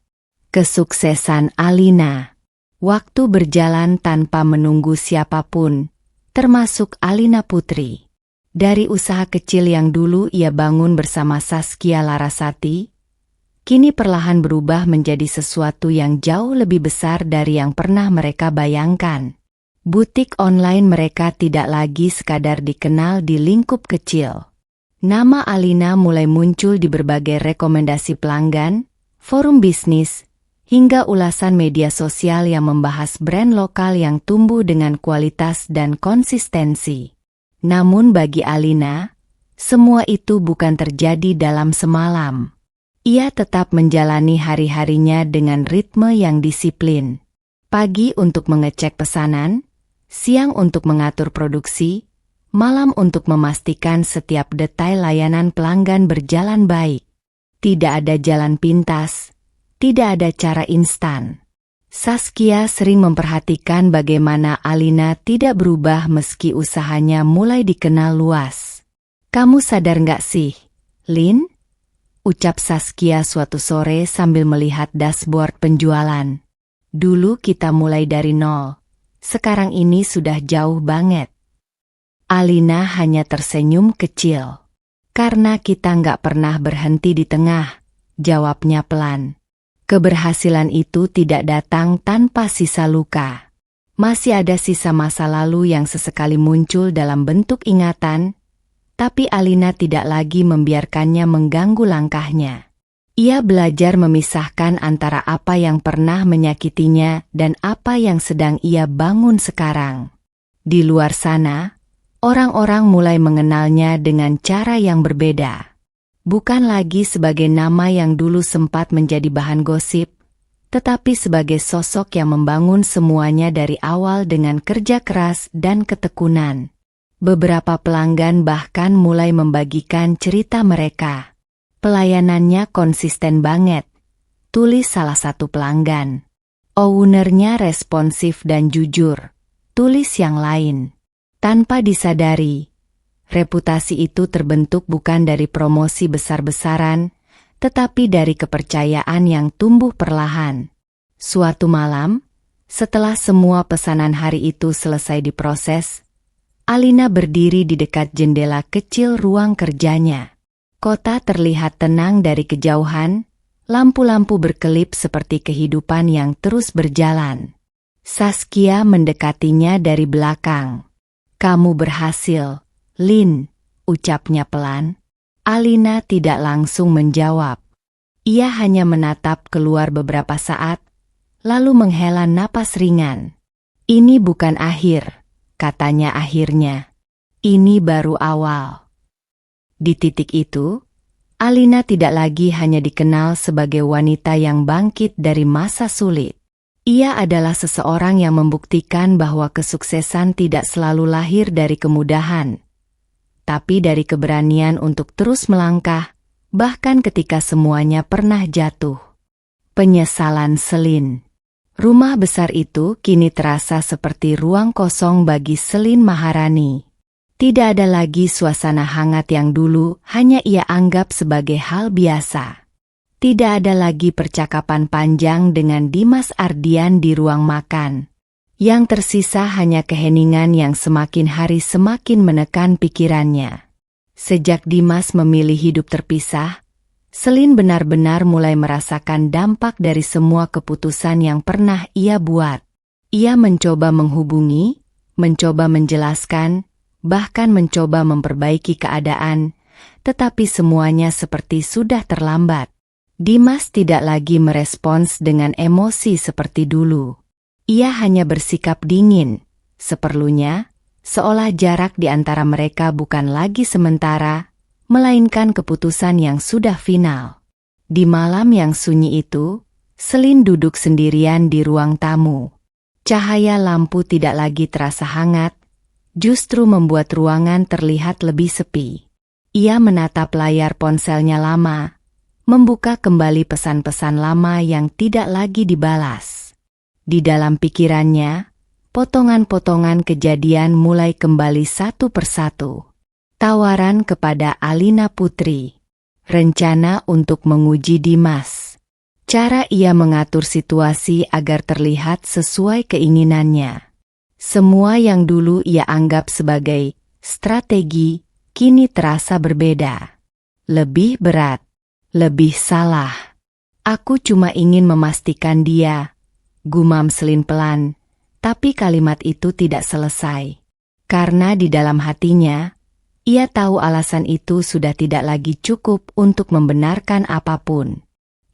Kesuksesan Alina. Waktu berjalan tanpa menunggu siapapun, termasuk Alina Putri. Dari usaha kecil yang dulu ia bangun bersama Saskia Larasati, kini perlahan berubah menjadi sesuatu yang jauh lebih besar dari yang pernah mereka bayangkan. Butik online mereka tidak lagi sekadar dikenal di lingkup kecil. Nama Alina mulai muncul di berbagai rekomendasi pelanggan, forum bisnis, hingga ulasan media sosial yang membahas brand lokal yang tumbuh dengan kualitas dan konsistensi. Namun bagi Alina, semua itu bukan terjadi dalam semalam. Ia tetap menjalani hari-harinya dengan ritme yang disiplin. Pagi untuk mengecek pesanan, siang untuk mengatur produksi, malam untuk memastikan setiap detail layanan pelanggan berjalan baik. Tidak ada jalan pintas, tidak ada cara instan. Saskia sering memperhatikan bagaimana Alina tidak berubah meski usahanya mulai dikenal luas. Kamu sadar nggak sih, Lin? Ucap Saskia suatu sore sambil melihat dashboard penjualan. Dulu kita mulai dari nol, sekarang ini sudah jauh banget. Alina hanya tersenyum kecil. Karena kita nggak pernah berhenti di tengah, jawabnya pelan. Keberhasilan itu tidak datang tanpa sisa luka. Masih ada sisa masa lalu yang sesekali muncul dalam bentuk ingatan, tapi Alina tidak lagi membiarkannya mengganggu langkahnya. Ia belajar memisahkan antara apa yang pernah menyakitinya dan apa yang sedang ia bangun sekarang. Di luar sana, orang-orang mulai mengenalnya dengan cara yang berbeda. Bukan lagi sebagai nama yang dulu sempat menjadi bahan gosip, tetapi sebagai sosok yang membangun semuanya dari awal dengan kerja keras dan ketekunan. Beberapa pelanggan bahkan mulai membagikan cerita mereka. Pelayanannya konsisten banget, tulis salah satu pelanggan. Ownernya responsif dan jujur, tulis yang lain. Tanpa disadari, reputasi itu terbentuk bukan dari promosi besar-besaran, tetapi dari kepercayaan yang tumbuh perlahan. Suatu malam, setelah semua pesanan hari itu selesai diproses, Alina berdiri di dekat jendela kecil ruang kerjanya. Kota terlihat tenang dari kejauhan, lampu-lampu berkelip seperti kehidupan yang terus berjalan. Saskia mendekatinya dari belakang. Kamu berhasil, Lin, ucapnya pelan. Alina tidak langsung menjawab. Ia hanya menatap keluar beberapa saat, lalu menghela napas ringan. Ini bukan akhir, katanya akhirnya. Ini baru awal. Di titik itu, Alina tidak lagi hanya dikenal sebagai wanita yang bangkit dari masa sulit. Ia adalah seseorang yang membuktikan bahwa kesuksesan tidak selalu lahir dari kemudahan, tapi dari keberanian untuk terus melangkah, bahkan ketika semuanya pernah jatuh. Penyesalan Selin. Rumah besar itu kini terasa seperti ruang kosong bagi Selin Maharani. Tidak ada lagi suasana hangat yang dulu hanya ia anggap sebagai hal biasa. Tidak ada lagi percakapan panjang dengan Dimas Ardian di ruang makan. Yang tersisa hanya keheningan yang semakin hari semakin menekan pikirannya. Sejak Dimas memilih hidup terpisah, Selin benar-benar mulai merasakan dampak dari semua keputusan yang pernah ia buat. Ia mencoba menghubungi, mencoba menjelaskan, bahkan mencoba memperbaiki keadaan, tetapi semuanya seperti sudah terlambat. Dimas tidak lagi merespons dengan emosi seperti dulu. Ia hanya bersikap dingin, seperlunya, seolah jarak di antara mereka bukan lagi sementara, melainkan keputusan yang sudah final. Di malam yang sunyi itu, Selin duduk sendirian di ruang tamu. Cahaya lampu tidak lagi terasa hangat, justru membuat ruangan terlihat lebih sepi. Ia menatap layar ponselnya lama, membuka kembali pesan-pesan lama yang tidak lagi dibalas. Di dalam pikirannya, potongan-potongan kejadian mulai kembali satu persatu. Tawaran kepada Alina Putri. Rencana untuk menguji Dimas. Cara ia mengatur situasi agar terlihat sesuai keinginannya. Semua yang dulu ia anggap sebagai strategi, kini terasa berbeda. Lebih berat, lebih salah. Aku cuma ingin memastikan dia, gumam Selin pelan, tapi kalimat itu tidak selesai. Karena di dalam hatinya, ia tahu alasan itu sudah tidak lagi cukup untuk membenarkan apapun.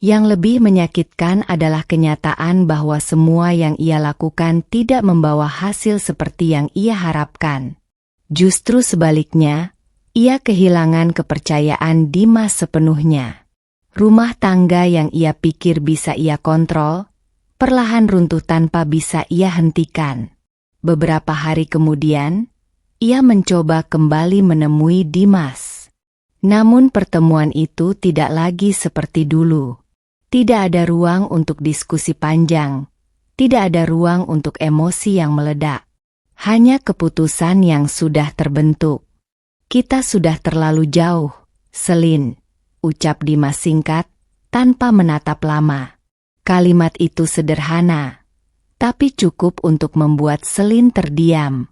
Yang lebih menyakitkan adalah kenyataan bahwa semua yang ia lakukan tidak membawa hasil seperti yang ia harapkan. Justru sebaliknya, ia kehilangan kepercayaan Dimas sepenuhnya. Rumah tangga yang ia pikir bisa ia kontrol, perlahan runtuh tanpa bisa ia hentikan. Beberapa hari kemudian, ia mencoba kembali menemui Dimas. Namun pertemuan itu tidak lagi seperti dulu. Tidak ada ruang untuk diskusi panjang. Tidak ada ruang untuk emosi yang meledak. Hanya keputusan yang sudah terbentuk. Kita sudah terlalu jauh, Selin, ucap Dimas singkat, tanpa menatap lama. Kalimat itu sederhana, tapi cukup untuk membuat Selin terdiam.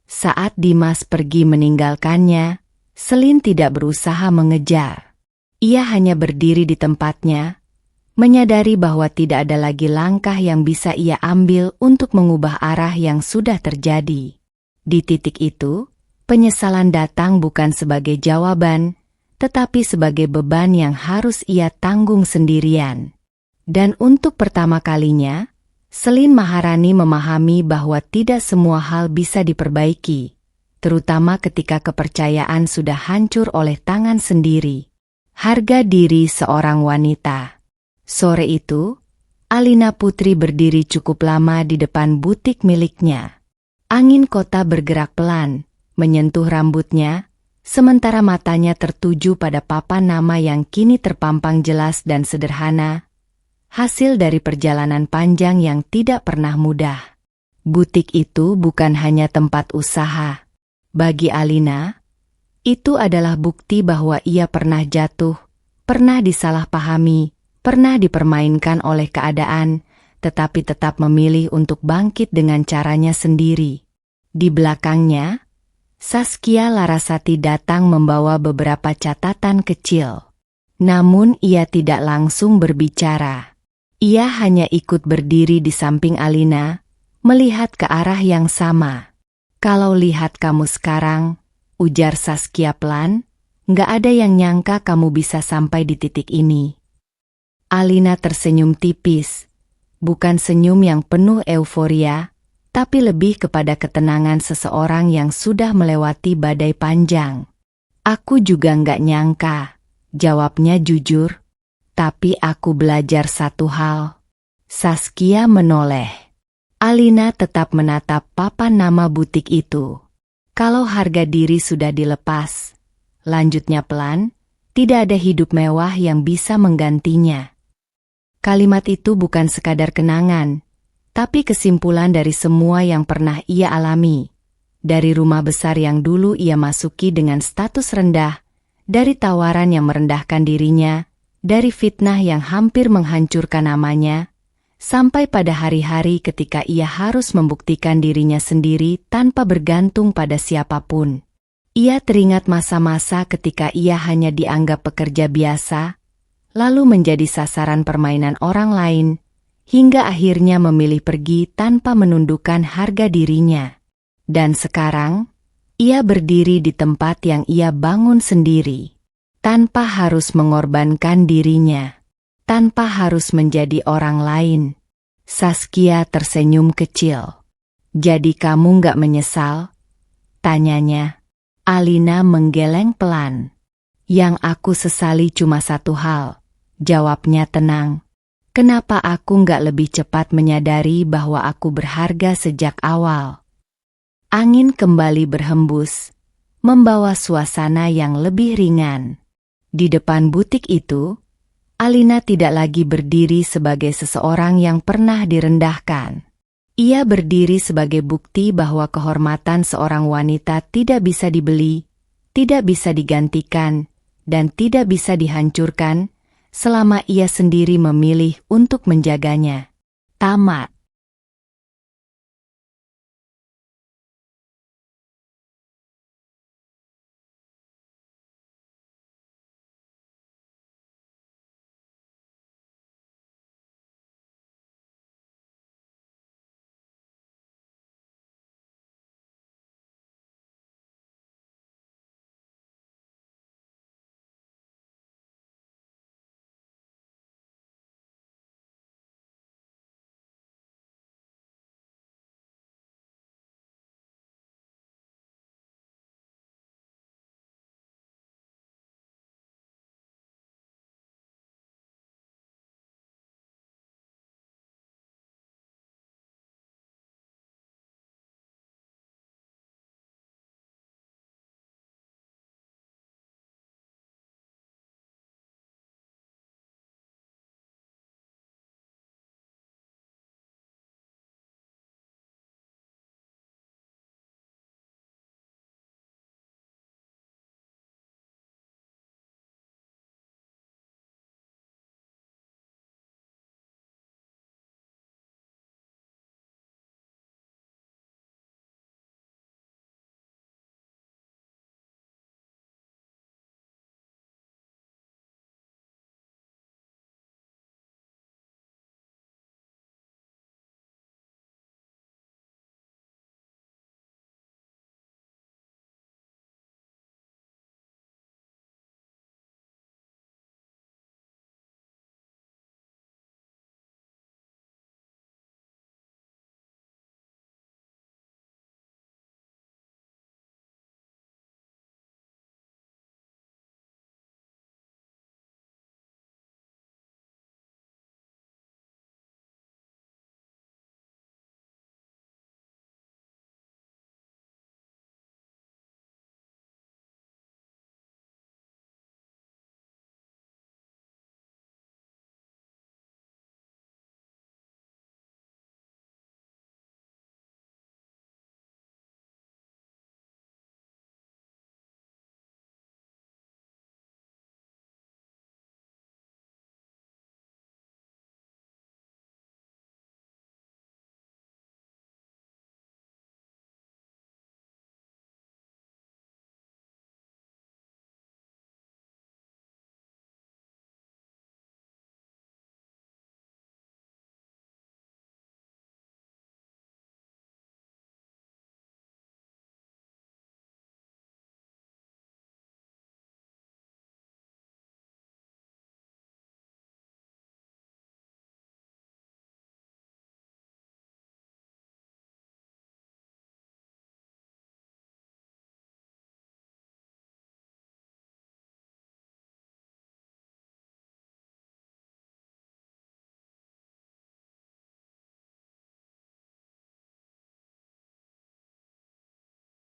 Saat Dimas pergi meninggalkannya, Selin tidak berusaha mengejar. Ia hanya berdiri di tempatnya, menyadari bahwa tidak ada lagi langkah yang bisa ia ambil untuk mengubah arah yang sudah terjadi. Di titik itu, penyesalan datang bukan sebagai jawaban, tetapi sebagai beban yang harus ia tanggung sendirian. Dan untuk pertama kalinya, Selin Maharani memahami bahwa tidak semua hal bisa diperbaiki, terutama ketika kepercayaan sudah hancur oleh tangan sendiri. Harga diri seorang wanita. Sore itu, Alina Putri berdiri cukup lama di depan butik miliknya. Angin kota bergerak pelan, menyentuh rambutnya, sementara matanya tertuju pada papan nama yang kini terpampang jelas dan sederhana, hasil dari perjalanan panjang yang tidak pernah mudah. Butik itu bukan hanya tempat usaha. Bagi Alina, itu adalah bukti bahwa ia pernah jatuh, pernah disalahpahami, pernah dipermainkan oleh keadaan, tetapi tetap memilih untuk bangkit dengan caranya sendiri. Di belakangnya, Saskia Larasati datang membawa beberapa catatan kecil. Namun ia tidak langsung berbicara. Ia hanya ikut berdiri di samping Alina, melihat ke arah yang sama. Kalau lihat kamu sekarang, ujar Saskia pelan, nggak ada yang nyangka kamu bisa sampai di titik ini. Alina tersenyum tipis. Bukan senyum yang penuh euforia, tapi lebih kepada ketenangan seseorang yang sudah melewati badai panjang. Aku juga nggak nyangka, jawabnya jujur. Tapi aku belajar satu hal. Saskia menoleh. Alina tetap menatap papan nama butik itu. Kalau harga diri sudah dilepas, lanjutnya pelan, tidak ada hidup mewah yang bisa menggantinya. Kalimat itu bukan sekadar kenangan, tapi kesimpulan dari semua yang pernah ia alami. Dari rumah besar yang dulu ia masuki dengan status rendah, dari tawaran yang merendahkan dirinya, dari fitnah yang hampir menghancurkan namanya, sampai pada hari-hari ketika ia harus membuktikan dirinya sendiri tanpa bergantung pada siapapun. Ia teringat masa-masa ketika ia hanya dianggap pekerja biasa, lalu menjadi sasaran permainan orang lain, hingga akhirnya memilih pergi tanpa menundukkan harga dirinya. Dan sekarang, ia berdiri di tempat yang ia bangun sendiri, tanpa harus mengorbankan dirinya, tanpa harus menjadi orang lain. Saskia tersenyum kecil. Jadi kamu nggak menyesal? Tanyanya. Alina menggeleng pelan. Yang aku sesali cuma satu hal, jawabnya tenang. Kenapa aku nggak lebih cepat menyadari bahwa aku berharga sejak awal? Angin kembali berhembus, membawa suasana yang lebih ringan. Di depan butik itu, Alina tidak lagi berdiri sebagai seseorang yang pernah direndahkan. Ia berdiri sebagai bukti bahwa kehormatan seorang wanita tidak bisa dibeli, tidak bisa digantikan, dan tidak bisa dihancurkan selama ia sendiri memilih untuk menjaganya. Tamat.